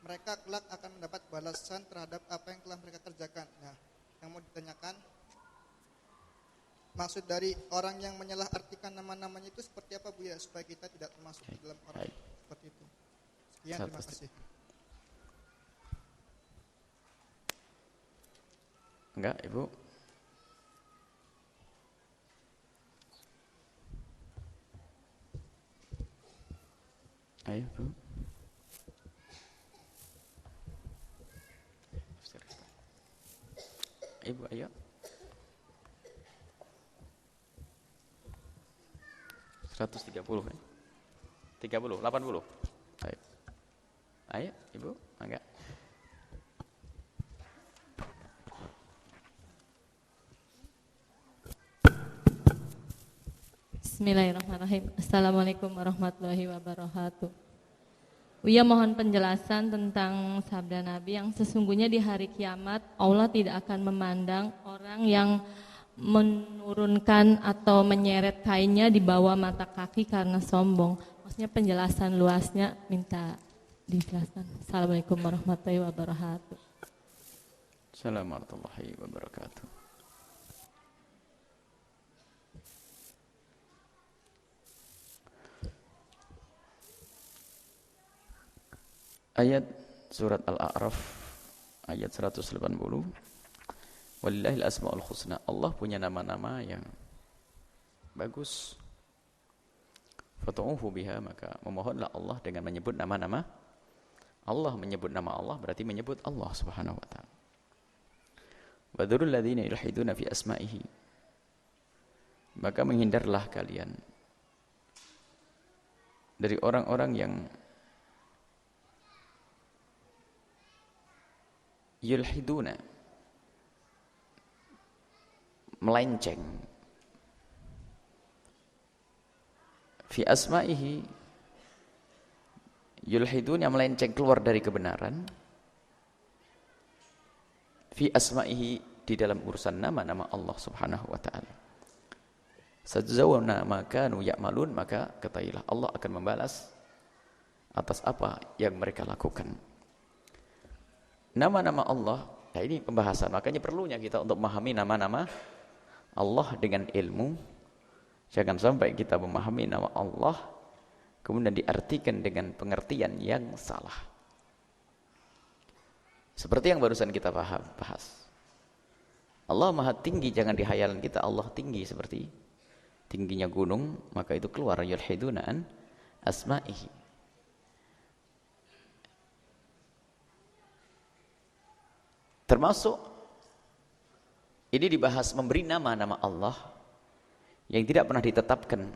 D: Mereka kelak akan mendapat balasan terhadap apa yang telah mereka kerjakan. Nah, yang mau ditanyakan, maksud dari orang yang menyalahartikan nama-namanya itu seperti apa, Buya, supaya kita tidak termasuk di dalam orang seperti itu. Sekian, terima kasih.
B: Enggak, Ibu? Ayo, Bu. Ibu, ayo. 130 kan? 30, 80. Ayo. Ayo, Ibu, enggak.
E: Bismillahirrahmanirrahim. Assalamualaikum warahmatullahi wabarakatuh. Uya mohon penjelasan tentang sabda Nabi yang sesungguhnya di hari kiamat Allah tidak akan memandang orang yang menurunkan atau menyeret kainnya di bawah mata kaki karena sombong. Maksudnya penjelasan luasnya minta dijelaskan. Assalamualaikum warahmatullahi wabarakatuh.
B: Assalamualaikum warahmatullahi wabarakatuh. Ayat surat Al-A'raf ayat 180. Walillahil asmaul husna. Allah punya nama-nama yang bagus. Fatu'uhu biha, maka memohonlah Allah dengan menyebut nama-nama Allah. Menyebut nama Allah berarti menyebut Allah Subhanahu wa taala. Wa dzurul ladzina yulhiduna fi asma'ihi. Maka menghindarlah kalian dari orang-orang yang yulhiduna, melenceng, fi asma'ihi, yulhidun yang melenceng keluar dari kebenaran, fi asma'ihi di dalam urusan nama-nama Allah Subhanahu wa taala. Sajzauna ma kanu ya'malun, maka ketahuilah Allah akan membalas atas apa yang mereka lakukan. Nama-nama Allah, nah ini pembahasan, makanya perlunya kita untuk memahami nama-nama Allah dengan ilmu. Jangan sampai kita memahami nama Allah kemudian diartikan dengan pengertian yang salah. Seperti yang barusan kita bahas. Allah maha tinggi, jangan dihayalan kita Allah tinggi seperti tingginya gunung, maka itu keluar yulhiduna an asma'ihi. Termasuk ini dibahas memberi nama-nama Allah yang tidak pernah ditetapkan.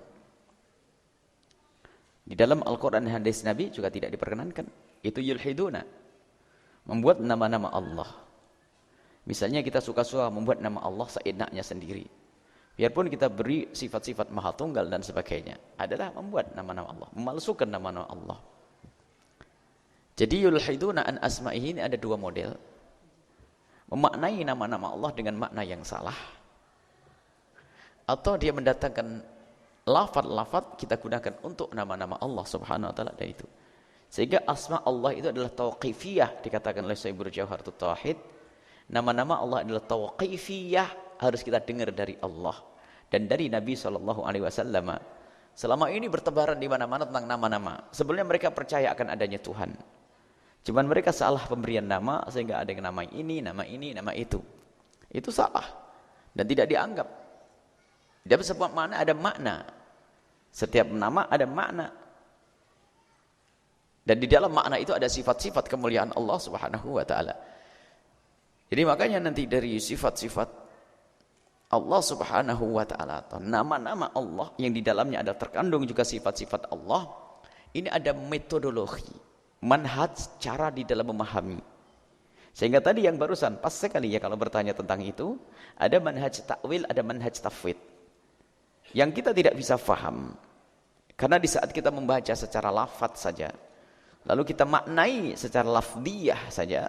B: Di dalam Al-Quran dan hadis Nabi juga tidak diperkenankan. Itu yulhiduna, membuat nama-nama Allah. Misalnya kita suka-suka membuat nama Allah seenaknya sendiri. Biarpun kita beri sifat-sifat maha tunggal dan sebagainya, adalah membuat nama-nama Allah, memalsukan nama-nama Allah. Jadi yulhiduna an asma'ihi ini ada dua model. Memaknai nama-nama Allah dengan makna yang salah, atau dia mendatangkan lafaz-lafaz kita gunakan untuk nama-nama Allah Subhanahu wa taala, dan itu Sehingga asma Allah itu adalah tauqifiyah, dikatakan oleh Syaikh Jawharatul Tauhid. Nama-nama Allah adalah tauqifiyah, harus kita dengar dari Allah dan dari Nabi SAW. Selama ini bertebaran di mana-mana tentang nama-nama. Sebelumnya mereka percaya akan adanya Tuhan. Cuman mereka salah pemberian nama, sehingga ada yang nama ini, nama itu. Itu salah dan tidak dianggap. Dia sebab mana ada makna. Setiap nama ada makna. Dan di dalam makna itu ada sifat-sifat kemuliaan Allah Subhanahu wa taala. Jadi makanya nanti dari sifat-sifat Allah Subhanahu wa taala atau nama-nama Allah yang di dalamnya ada terkandung juga sifat-sifat Allah, ini ada metodologi, manhaj, cara di dalam memahami. Sehingga tadi yang barusan pas sekali ya kalau bertanya tentang itu, ada manhaj takwil, ada manhaj tafwid. Yang kita tidak bisa faham karena di saat kita membaca secara lafaz saja, lalu kita maknai secara lafdiyah saja,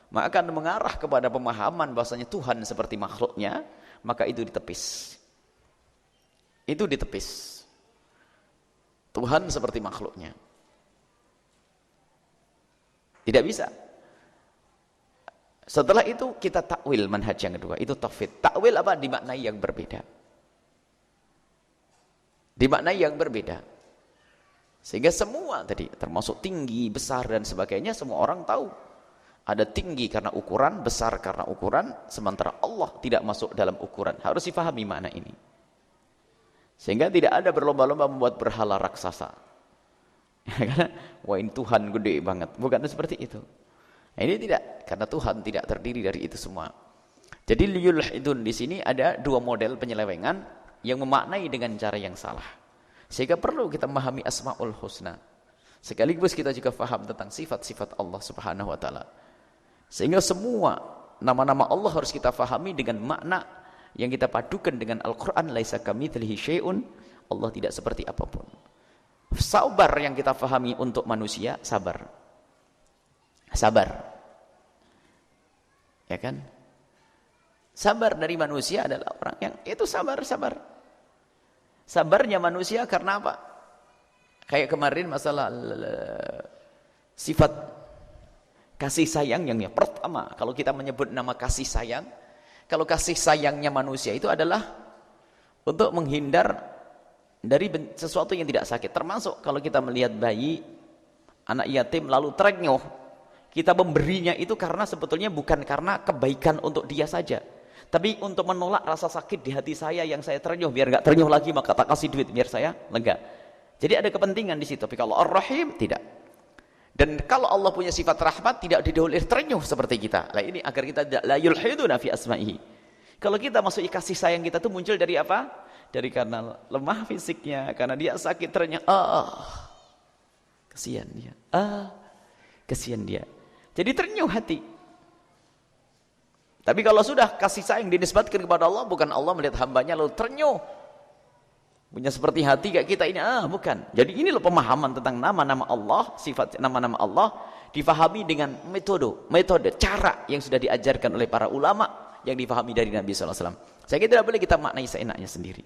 B: maka akan mengarah kepada pemahaman bahwasanya Tuhan seperti makhluknya, maka itu ditepis. Itu ditepis. Tuhan seperti makhluknya. Tidak bisa. Setelah itu kita takwil manhaj yang kedua, itu tafwid. Takwil apa? Dimaknai yang berbeda. Dimaknai yang berbeda. Sehingga semua tadi, termasuk tinggi, besar dan sebagainya, semua orang tahu. Ada tinggi karena ukuran, besar karena ukuran, sementara Allah tidak masuk dalam ukuran. Harus difahami makna ini. Sehingga tidak ada berlomba-lomba membuat berhala raksasa. Karena, wah ini Tuhan gede banget. Bukan seperti itu. Nah, ini tidak, karena Tuhan tidak terdiri dari itu semua. Jadi liyulhidun di sini ada dua model penyelewengan yang memaknai dengan cara yang salah. Sehingga perlu kita memahami Asmaul Husna. Sekaligus kita juga faham tentang sifat-sifat Allah Subhanahu wa taala. Sehingga semua nama-nama Allah harus kita fahami dengan makna yang kita padukan dengan Al-Qur'an, laisa kamitslihi syai'un. Allah tidak seperti apapun. Sabar yang kita fahami untuk manusia, sabar. Sabar. Ya kan? Sabar dari manusia adalah orang yang itu sabar. Sabarnya manusia karena apa? Kayak kemarin masalah sifat kasih sayang yang pertama, kalau kita menyebut nama kasih sayang, kalau kasih sayangnya manusia itu adalah untuk menghindar dari sesuatu yang tidak sakit. Termasuk kalau kita melihat bayi, anak yatim lalu terenyuh, kita memberinya itu karena sebetulnya bukan karena kebaikan untuk dia saja, tapi untuk menolak rasa sakit di hati saya yang saya terenyuh, biar nggak terenyuh lagi maka tak kasih duit biar saya lega. Jadi ada kepentingan di situ. Tapi kalau Ar-Rahim tidak. Dan kalau Allah punya sifat rahmat tidak didahului terenyuh seperti kita. Lah ini agar kita la yulhiduna fi asma'ihi. Kalau kita masuk kasih sayang kita itu muncul dari apa? Dari karena lemah fisiknya, karena dia sakit terenyuh. Kasihan dia. Kasihan dia. Jadi terenyuh hati. Tapi kalau sudah kasih sayang dinisbatkan kepada Allah, bukan Allah melihat hambanya lalu terenyuh. Punya seperti hati kayak kita ini, bukan. Jadi ini loh pemahaman tentang nama-nama Allah, sifat nama-nama Allah difahami dengan metode, cara yang sudah diajarkan oleh para ulama yang difahami dari Nabi SAW. Saya kira tidak boleh kita maknai seenaknya sendiri.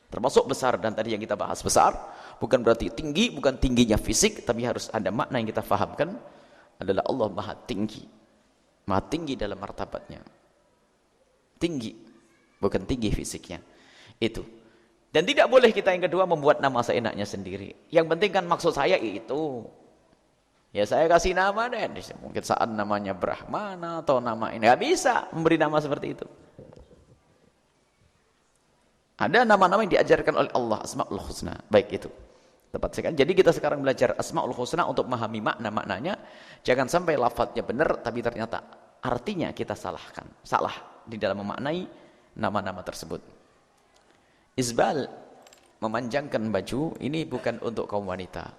B: Termasuk besar, dan tadi yang kita bahas besar, bukan berarti tinggi, bukan tingginya fisik, tapi harus ada makna yang kita fahamkan adalah Allah maha tinggi dalam martabatnya. Tinggi, bukan tinggi fisiknya. Itu. Dan tidak boleh kita yang kedua membuat nama seenaknya sendiri. Yang penting kan maksud saya itu. Ya saya kasih nama deh. Mungkin saat namanya Brahmana atau nama ini. Nggak bisa memberi nama seperti itu. Ada nama-nama yang diajarkan oleh Allah, Asmaul Husna. Baik itu. Tepat sekali. Jadi kita sekarang belajar Asmaul Husna untuk memahami makna-maknanya. Jangan sampai lafadznya benar, tapi ternyata artinya kita salahkan. Salah di dalam memaknai nama-nama tersebut. Isbal, memanjangkan baju, ini bukan untuk kaum wanita.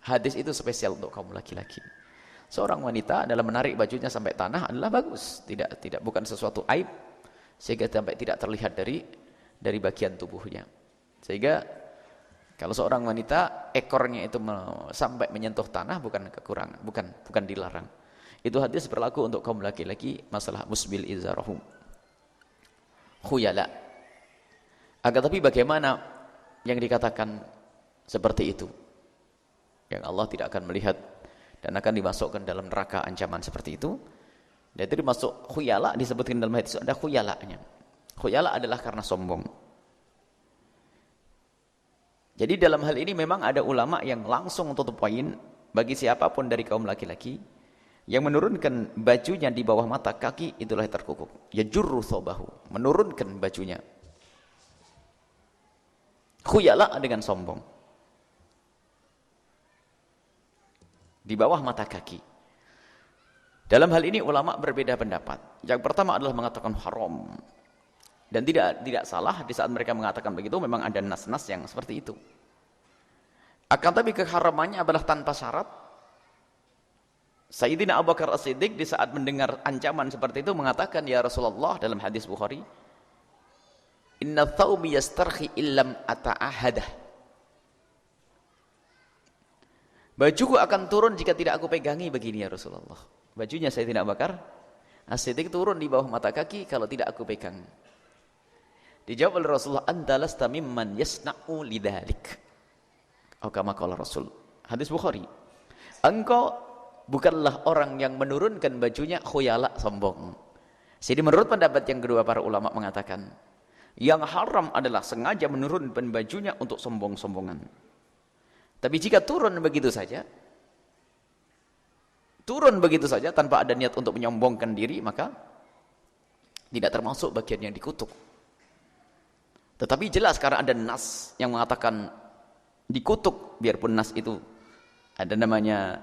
B: Hadis itu spesial untuk kaum laki-laki. Seorang wanita dalam menarik bajunya sampai tanah adalah bagus. Tidak bukan sesuatu aib, sehingga sampai tidak terlihat dari bagian tubuhnya. Sehingga kalau seorang wanita ekornya itu sampai menyentuh tanah bukan kekurangan, bukan dilarang. Itu hadis berlaku untuk kaum laki-laki masalah musbil izarahum. Khuyala. Agar tapi bagaimana yang dikatakan seperti itu? Yang Allah tidak akan melihat dan akan dimasukkan dalam neraka ancaman seperti itu. Dan itu dimasuk khuyala, disebutkan dalam hadis ada khuyalanya. Khuyala adalah karena sombong. Jadi dalam hal ini memang ada ulama yang langsung tutup poin bagi siapapun dari kaum laki-laki yang menurunkan bajunya di bawah mata kaki, itulah yang terkukuk. Ya jurru thobahu, menurunkan bajunya. Khuyala dengan sombong. Di bawah mata kaki. Dalam hal ini ulama berbeda pendapat. Yang pertama adalah mengatakan haram. Dan tidak salah di saat mereka mengatakan begitu, memang ada nas-nas yang seperti itu. Akan tapi keharamannya adalah tanpa syarat. Sayyidina Abu Bakar As-Siddiq di saat mendengar ancaman seperti itu mengatakan, ya Rasulullah, dalam hadis Bukhari, inna thawbi yastarhi illam ata'ahadah. Bajuku akan turun jika tidak aku pegangi begini ya Rasulullah. Bajunya Sayyidina Abu Bakar As-Siddiq turun di bawah mata kaki kalau tidak aku pegang. Dijawab oleh Rasulullah, anta lasta mimman yasna'u lidzalik. Atau kama qala Rasul. Hadis Bukhari. Engkau bukanlah orang yang menurunkan bajunya khuyala, sombong. Jadi menurut pendapat yang kedua, para ulama mengatakan yang haram adalah sengaja menurunkan bajunya untuk sombong-sombongan. Tapi jika turun begitu saja tanpa ada niat untuk menyombongkan diri, maka tidak termasuk bagian yang dikutuk. Tetapi jelas karena ada nas yang mengatakan dikutuk, biarpun nas itu ada namanya,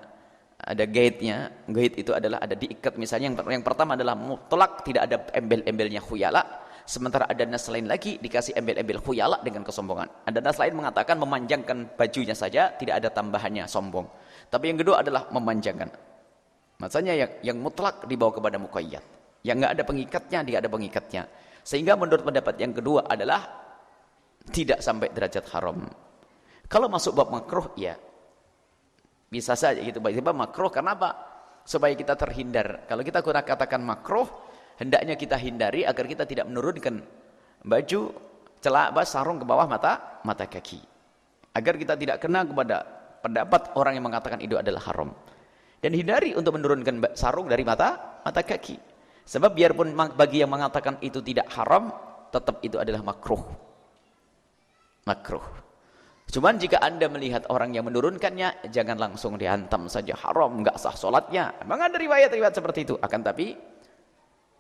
B: ada gaitnya. Gait itu adalah ada diikat, misalnya yang pertama adalah mutlak, tidak ada embel-embelnya khuyala. Sementara ada nas lain lagi dikasih embel-embel khuyala dengan kesombongan. Ada nas lain mengatakan memanjangkan bajunya saja, tidak ada tambahannya sombong. Tapi yang kedua adalah memanjangkan. Maksudnya yang mutlak dibawa kepada muqayyad. Yang enggak ada pengikatnya, dia ada pengikatnya. Sehingga menurut pendapat yang kedua adalah tidak sampai derajat haram. Kalau masuk bab makruh, ya bisa saja gitu. Bab makruh, kenapa? Supaya kita terhindar. Kalau kita katakan makruh, hendaknya kita hindari agar kita tidak menurunkan baju, sarung ke bawah mata kaki. Agar kita tidak kena kepada pendapat orang yang mengatakan itu adalah haram. Dan hindari untuk menurunkan sarung dari mata kaki. Sebab biarpun bagi yang mengatakan itu tidak haram, tetap itu adalah makruh. Makruh. Cuman jika Anda melihat orang yang menurunkannya, jangan langsung dihantam saja, haram, enggak sah sholatnya. Memang ada riwayat-riwayat seperti itu. Akan tapi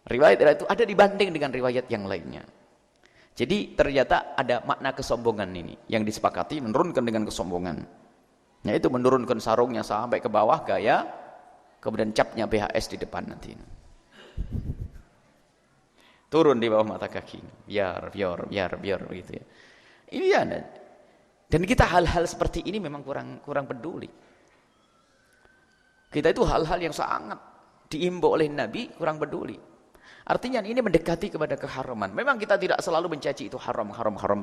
B: riwayat itu ada dibanding dengan riwayat yang lainnya. Jadi ternyata ada makna kesombongan ini yang disepakati, menurunkan dengan kesombongan. Yaitu menurunkan sarungnya sampai ke bawah gaya, kemudian capnya BHS di depan nanti. Turun di bawah mata kaki. Biar gitu ya. Ini ya. Dan kita hal-hal seperti ini memang kurang peduli. Kita itu hal-hal yang sangat diimbau oleh Nabi kurang peduli. Artinya ini mendekati kepada keharaman. Memang kita tidak selalu mencaci itu haram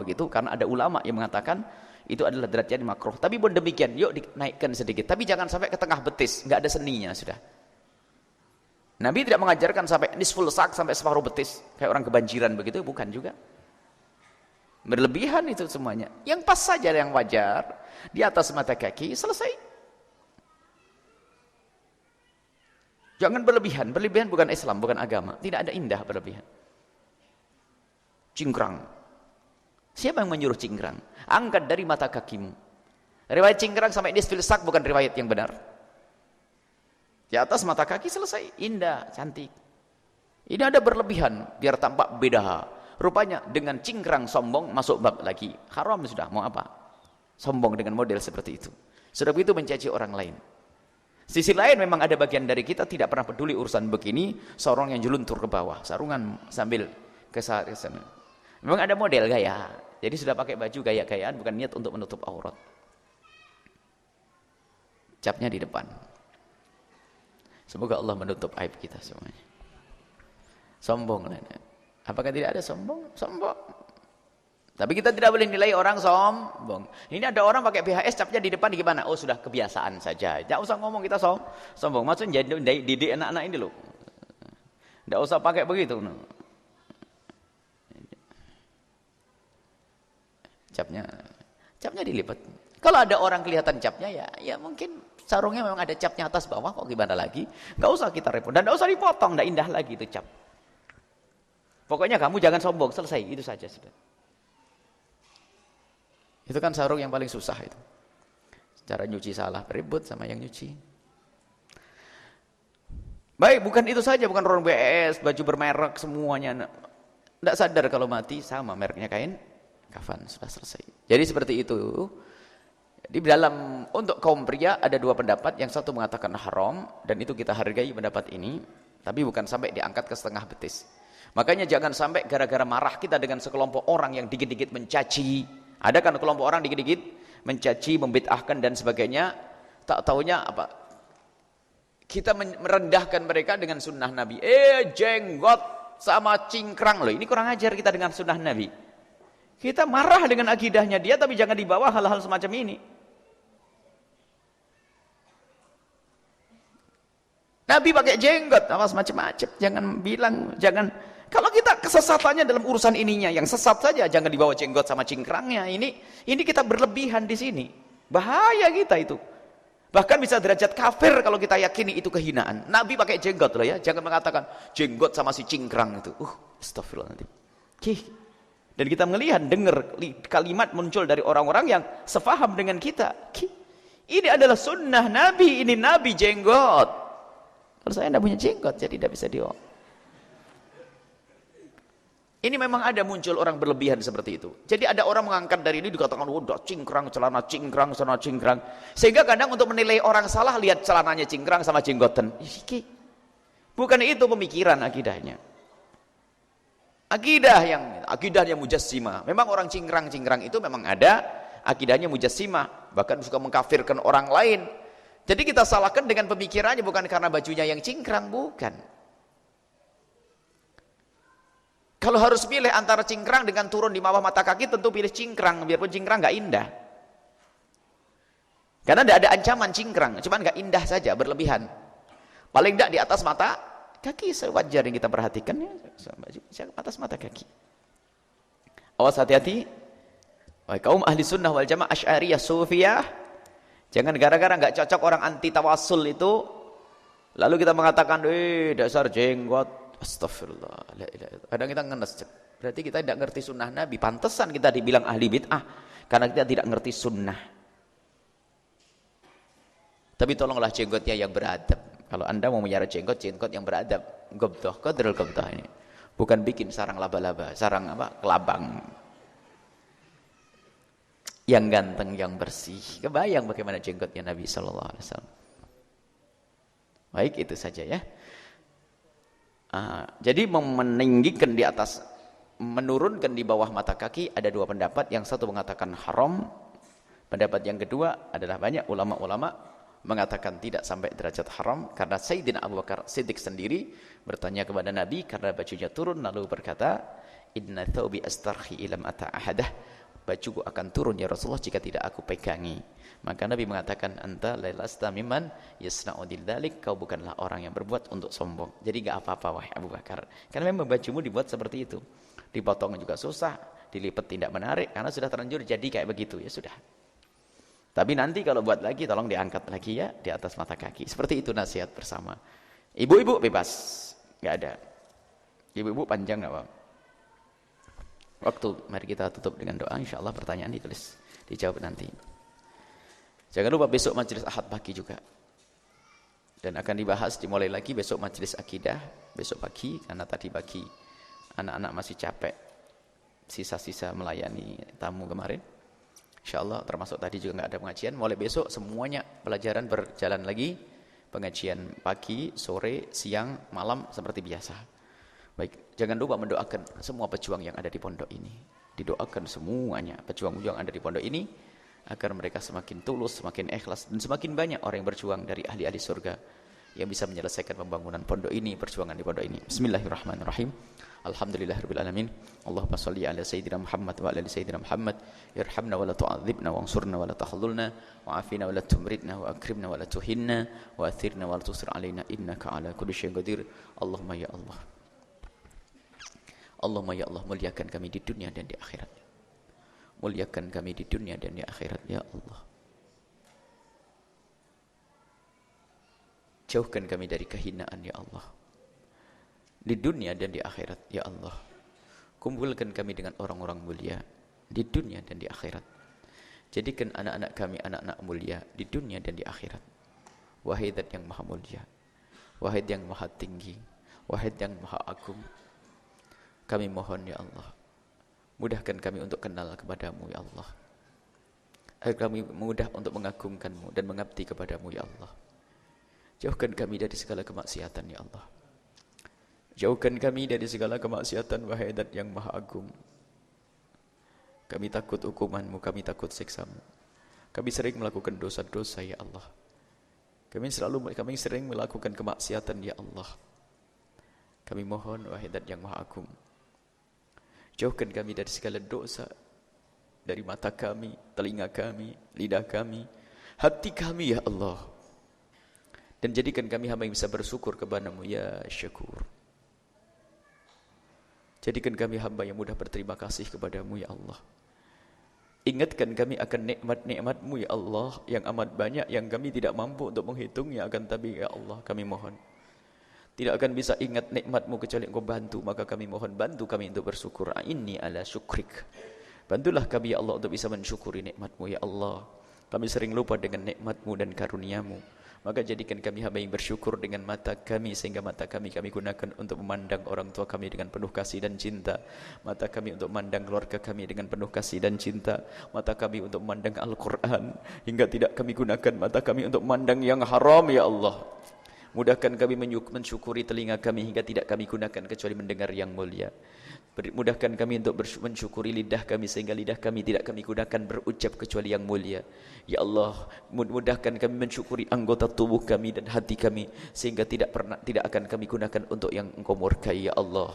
B: begitu, karena ada ulama yang mengatakan itu adalah derajat makruh. Tapi pun demikian, yuk dinaikkan sedikit. Tapi jangan sampai ke tengah betis, nggak ada seninya sudah. Nabi tidak mengajarkan sampai nisful sak, sampai separuh betis, kayak orang kebanjiran begitu, bukan juga. Berlebihan itu semuanya. Yang pas saja, yang wajar, di atas mata kaki, selesai. Jangan berlebihan. Berlebihan bukan Islam, bukan agama. Tidak ada indah berlebihan. Cingkrang. Siapa yang menyuruh cingkrang? Angkat dari mata kakimu. Riwayat cingkrang sampai nisful sak bukan riwayat yang benar. Di atas mata kaki selesai, indah, cantik. Ini ada berlebihan biar tampak beda. Rupanya dengan cingkrang sombong masuk bab lagi. Haram sudah, mau apa? Sombong dengan model seperti itu. Sudah begitu mencaci orang lain. Sisi lain memang ada bagian dari kita tidak pernah peduli urusan begini, sarung yang jeluntur ke bawah, sarungan sambil ke sana. Memang ada model gaya. Jadi sudah pakai baju gaya-gayaan bukan niat untuk menutup aurat. Capnya di depan. Semoga Allah menutup aib kita semuanya. Sombong lah. Apakah tidak ada sombong? Sombong. Tapi kita tidak boleh nilai orang sombong. Ini ada orang pakai BHS capnya di depan gimana? Oh sudah kebiasaan saja. Tidak usah ngomong kita sombong. Maksudnya didik anak-anak ini loh. Tidak usah pakai begitu. Capnya dilipat. Kalau ada orang kelihatan capnya ya mungkin Sarungnya memang ada capnya atas bawah, kok gimana lagi? Nggak usah kita repot. Dan nggak usah dipotong, nggak indah lagi itu cap. Pokoknya kamu jangan sombong, selesai. Itu saja sudah. Itu kan sarung yang paling susah itu. Cara nyuci salah, ribut sama yang nyuci. Baik, bukan itu saja, bukan orang BS, baju bermerek semuanya. Nggak sadar kalau mati sama mereknya kain kafan, sudah selesai. Jadi seperti itu. Di dalam untuk kaum pria ada dua pendapat, yang satu mengatakan haram dan itu kita hargai pendapat ini, tapi bukan sampai diangkat ke setengah betis. Makanya jangan sampai gara-gara marah kita dengan sekelompok orang yang dikit-dikit mencaci. Ada kan kelompok orang dikit-dikit mencaci, membid'ahkan dan sebagainya. Tak taunya apa? Kita merendahkan mereka dengan sunnah Nabi. Jenggot sama cingkrang loh. Ini kurang ajar kita dengan sunnah Nabi. Kita marah dengan akidahnya dia, tapi jangan dibawa hal-hal semacam ini. Nabi pakai jenggot, awas macam-macam. Jangan bilang, jangan. Kalau kita kesesatannya dalam urusan ininya, yang sesat saja, jangan dibawa jenggot sama cingkrangnya. Ini kita berlebihan di sini. Bahaya kita itu. Bahkan bisa derajat kafir kalau kita yakini itu kehinaan. Nabi pakai jenggot loh ya. Jangan mengatakan jenggot sama si cingkrang itu. Astagfirullahaladzim. Dan kita melihat, dengar kalimat muncul dari orang-orang yang sefaham dengan kita. Ini adalah sunnah Nabi, ini Nabi jenggot. Kalau saya tidak punya jenggot, jadi tidak bisa Ini memang ada muncul orang berlebihan seperti itu. Jadi ada orang mengangkat dari ini dikatakan, udah cingkrang, celana cingkrang, celana cingkrang. Sehingga kadang untuk menilai orang salah, lihat celananya cingkrang sama jenggotan. Bukan itu pemikiran akidahnya. Akidahnya mujassimah. Memang orang cingkrang-cingkrang itu memang ada akidahnya mujassimah, bahkan suka mengkafirkan orang lain. Jadi kita salahkan dengan pemikirannya, bukan karena bajunya yang cingkrang, bukan. Kalau harus pilih antara cingkrang dengan turun di bawah mata kaki, tentu pilih cingkrang, biarpun cingkrang nggak indah. Karena tidak ada ancaman cingkrang, cuman nggak indah saja, berlebihan. Paling tidak di atas mata kaki, sewajar yang kita perhatikan ya, atas mata kaki. Awas hati-hati. Wahai kaum ahli sunnah wal jamaah asy'ariyah sufiyah, jangan gara-gara nggak cocok orang anti tawasul itu, lalu kita mengatakan, dasar jenggot. Astagfirullah. Kadang kita ngenes. Berarti kita tidak ngerti sunnah Nabi. Pantesan kita dibilang ahli bid'ah, karena kita tidak ngerti sunnah. Tapi tolonglah jenggotnya yang beradab. Kalau anda mau menyara jenggot yang beradab. Gobdoh, qadrul gobdoh ini. Bukan bikin sarang laba-laba, sarang kelabang. Yang ganteng, yang bersih. Kebayang bagaimana jenggotnya Nabi SAW. Baik, itu saja ya. Jadi meninggikan di atas, menurunkan di bawah mata kaki, ada dua pendapat. Yang satu mengatakan haram. Pendapat yang kedua adalah banyak ulama-ulama mengatakan tidak sampai derajat haram, karena Sayyidina Abu Bakar Siddiq sendiri bertanya kepada Nabi karena bajunya turun, lalu berkata, inna thawbi astarhi ilam ata ahadah, bajuku akan turun ya Rasulullah jika tidak aku pegangi. Maka Nabi mengatakan, anta lailasta mimman yasna'u dzalik, kau bukanlah orang yang berbuat untuk sombong. Jadi enggak apa-apa wahai Abu Bakar, karena memang bajumu dibuat seperti itu, dipotong juga susah, dilipat tidak menarik, karena sudah terlanjur jadi kayak begitu, ya sudah. Tapi nanti kalau buat lagi, tolong diangkat lagi ya, di atas mata kaki. Seperti itu nasihat bersama. Ibu-ibu bebas, nggak ada. Ibu-ibu panjang nggak Pak? Waktu, mari kita tutup dengan doa. Insya Allah pertanyaan ditulis, dijawab nanti. Jangan lupa besok majelis Ahad pagi juga. Dan akan dibahas, dimulai lagi besok majelis akidah, besok pagi, karena tadi pagi anak-anak masih capek, sisa-sisa melayani tamu kemarin. InsyaAllah termasuk tadi juga nggak ada pengajian. Mulai besok semuanya pelajaran berjalan lagi. Pengajian pagi, sore, siang, malam seperti biasa. Baik, jangan lupa mendoakan semua pejuang yang ada di pondok ini. Didoakan semuanya pejuang-pejuang yang ada di pondok ini, agar mereka semakin tulus, semakin ikhlas, dan semakin banyak orang yang berjuang dari ahli-ahli surga yang bisa menyelesaikan pembangunan pondok ini, perjuangan di pondok ini. Bismillahirrahmanirrahim. Alhamdulillahirabbil alamin. Allahumma shalli ala sayyidina Muhammad wa ala ali sayyidina Muhammad. Irhamna wa la tu'adzibna wansurna wa la tahdhulna wa afina wa la tumridna wa akrimna wa la tuhinna wa athirna wa la tusir alaina innaka ala kulli syai'in qadir. Allahumma ya Allah. Allahumma ya Allah, muliakan kami di dunia dan di akhirat. Muliakan kami di dunia dan di akhirat ya Allah. Jauhkan kami dari kehinaan ya Allah. Di dunia dan di akhirat ya Allah. Kumpulkan kami dengan orang-orang mulia di dunia dan di akhirat. Jadikan anak-anak kami anak-anak mulia di dunia dan di akhirat. Wahai Zat yang maha mulia, wahai yang maha tinggi, wahai yang maha agung, kami mohon ya Allah, mudahkan kami untuk kenal kepadamu ya Allah, agar kami mudah untuk mengagungkanmu dan mengabdi kepadamu ya Allah. Jauhkan kami dari segala kemaksiatan ya Allah. Jauhkan kami dari segala kemaksiatan, wahai Zat yang maha agung. Kami takut hukumanmu, kami takut siksamu. Kami sering melakukan dosa-dosa ya Allah. Kami sering melakukan kemaksiatan ya Allah. Kami mohon wahai Zat yang maha agung, jauhkan kami dari segala dosa, dari mata kami, telinga kami, lidah kami, hati kami ya Allah. Dan jadikan kami hamba yang bisa bersyukur kepadamu ya Syakur. Jadikan kami hamba yang mudah berterima kasih kepadamu ya Allah. Ingatkan kami akan nikmat-nikmat-Mu ya Allah yang amat banyak, yang kami tidak mampu untuk menghitungnya, akan tapi ya Allah kami mohon, tidak akan bisa ingat nikmat-Mu kecuali Engkau bantu. Maka kami mohon, bantu kami untuk bersyukur. Inni ala syukrik. Bantulah kami ya Allah untuk bisa mensyukuri nikmat-Mu ya Allah. Kami sering lupa dengan nikmat-Mu dan karunia-Mu. Maka jadikan kami hamba yang bersyukur dengan mata kami, sehingga mata kami gunakan untuk memandang orang tua kami dengan penuh kasih dan cinta. Mata kami untuk memandang keluarga kami dengan penuh kasih dan cinta. Mata kami untuk memandang Al-Quran, hingga tidak kami gunakan mata kami untuk memandang yang haram ya Allah. Mudahkan kami mensyukuri telinga kami, hingga tidak kami gunakan kecuali mendengar yang mulia. Mudahkan kami untuk mensyukuri lidah kami, sehingga lidah kami tidak kami gunakan berucap kecuali yang mulia. Ya Allah, mudahkan kami mensyukuri anggota tubuh kami dan hati kami, sehingga tidak akan kami gunakan untuk yang Engkau murkai ya Allah.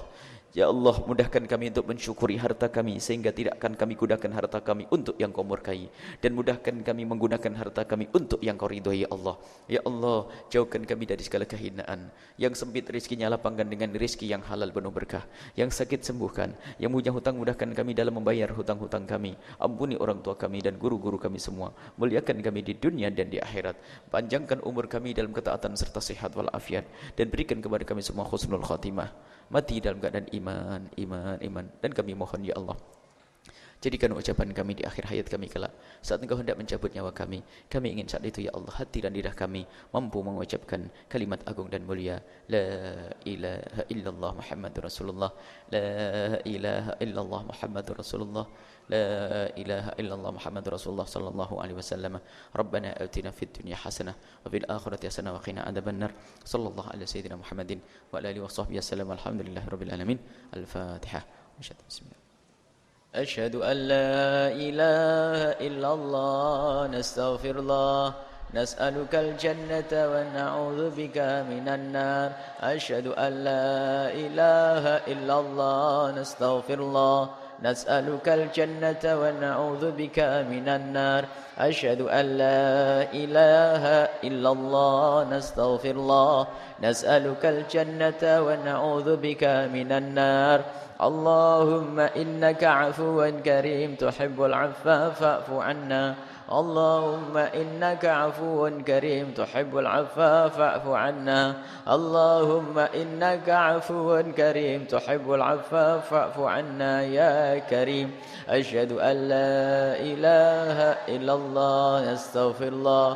B: Ya Allah, mudahkan kami untuk mensyukuri harta kami, sehingga tidak akan kami gunakan harta kami untuk yang Kau murkai. Dan mudahkan kami menggunakan harta kami untuk yang Kau ridhoi ya Allah. Ya Allah, jauhkan kami dari segala kehinaan. Yang sempit rezekinya lapangkan dengan rezeki yang halal penuh berkah. Yang sakit sembuhkan. Yang punya hutang mudahkan kami dalam membayar hutang-hutang kami. Ampuni orang tua kami dan guru-guru kami semua. Muliakan kami di dunia dan di akhirat. Panjangkan umur kami dalam ketaatan serta sehat walafiat. Dan berikan kepada kami semua husnul khatimah. Mati dalam keadaan iman. Dan kami mohon ya Allah, jadikan ucapan kami di akhir hayat kami kelak, saat Engkau hendak mencabut nyawa kami. Kami ingin saat itu ya Allah, hati dan lidah kami mampu mengucapkan kalimat agung dan mulia, La ilaha illallah Muhammadur Rasulullah, La ilaha illallah Muhammadur Rasulullah, La ilaha illallah Muhammadur Rasulullah sallallahu alaihi wasallam. Rabbana atina fid dunya hasanah wa fil akhirati hasanah wa qina adzabannar. Sallallahu ala sayyidina Muhammadin wa ala alihi washabbihi wasallam. Alhamdulillahirabbil alamin. Al-Fatihah. Bismillah. أشهد أن لا إله إلا الله نستغفر الله نسألك الجنة ونعوذ بك من النار أشهد أن لا إله إلا الله نستغفر الله نسألك الجنة ونعوذ بك من النار أشهد أن لا إله إلا الله نستغفر الله نسألك الجنة ونعوذ بك من النار اللهم إنك عفو كريم تحب العفو فاعف عنا اللهم إنك عفو كريم تحب العفو فاعف عنا اللهم إنك عفو كريم تحب العفو فاعف عنا يا كريم أشهد أن لا إله إلا الله نستغفر الله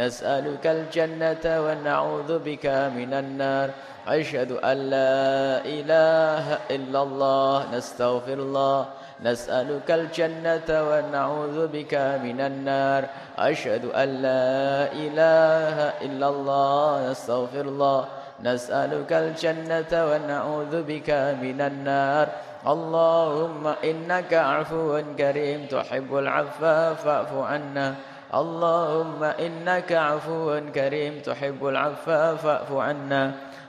B: نسألك الجنة ونعوذ بك من النار أشهد أن لا إله إلا الله نستغفر الله نسألك الجنة ونعوذ بك من النار أشهد أن لا إله إلا الله نستغفر الله نسألك الجنة ونعوذ بك من النار اللهم إنك عفو كريم تحب العفو فاعف عنا اللهم إنك عفو كريم تحب العفو فاعف عنا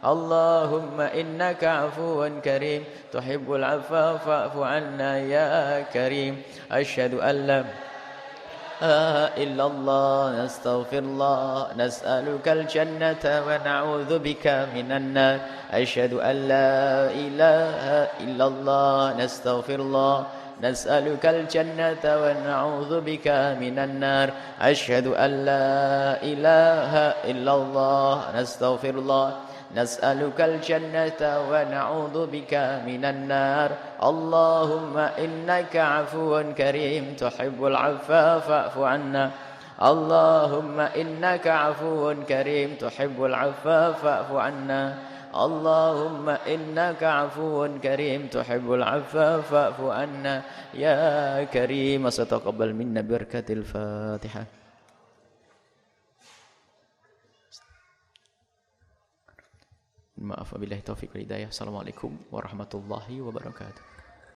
B: اللهم إنك عفو كريم تحب العفو فاعف عنا يا كريم أشهد أن لا إله إلا الله نستغفر الله نسألك الجنة ونعوذ بك من النار أشهد أن لا إله إلا الله نستغفر الله
A: نسألك الجنة ونعوذ بك من النار أشهد أن لا إله إلا الله نستغفر الله نسألك الجنة ونعوذ بك من النار اللهم إنك عفو كريم تحب العفو فاعف عنا اللهم إنك عفو كريم تحب العفو فاعف عنا اللهم إنك عفو كريم تحب العفو فاعف عنا يا كريم ستقبل منا بركة الفاتحة. Maaf wabillahi taufiq wal hidayah. Assalamualaikum warahmatullahi wabarakatuh.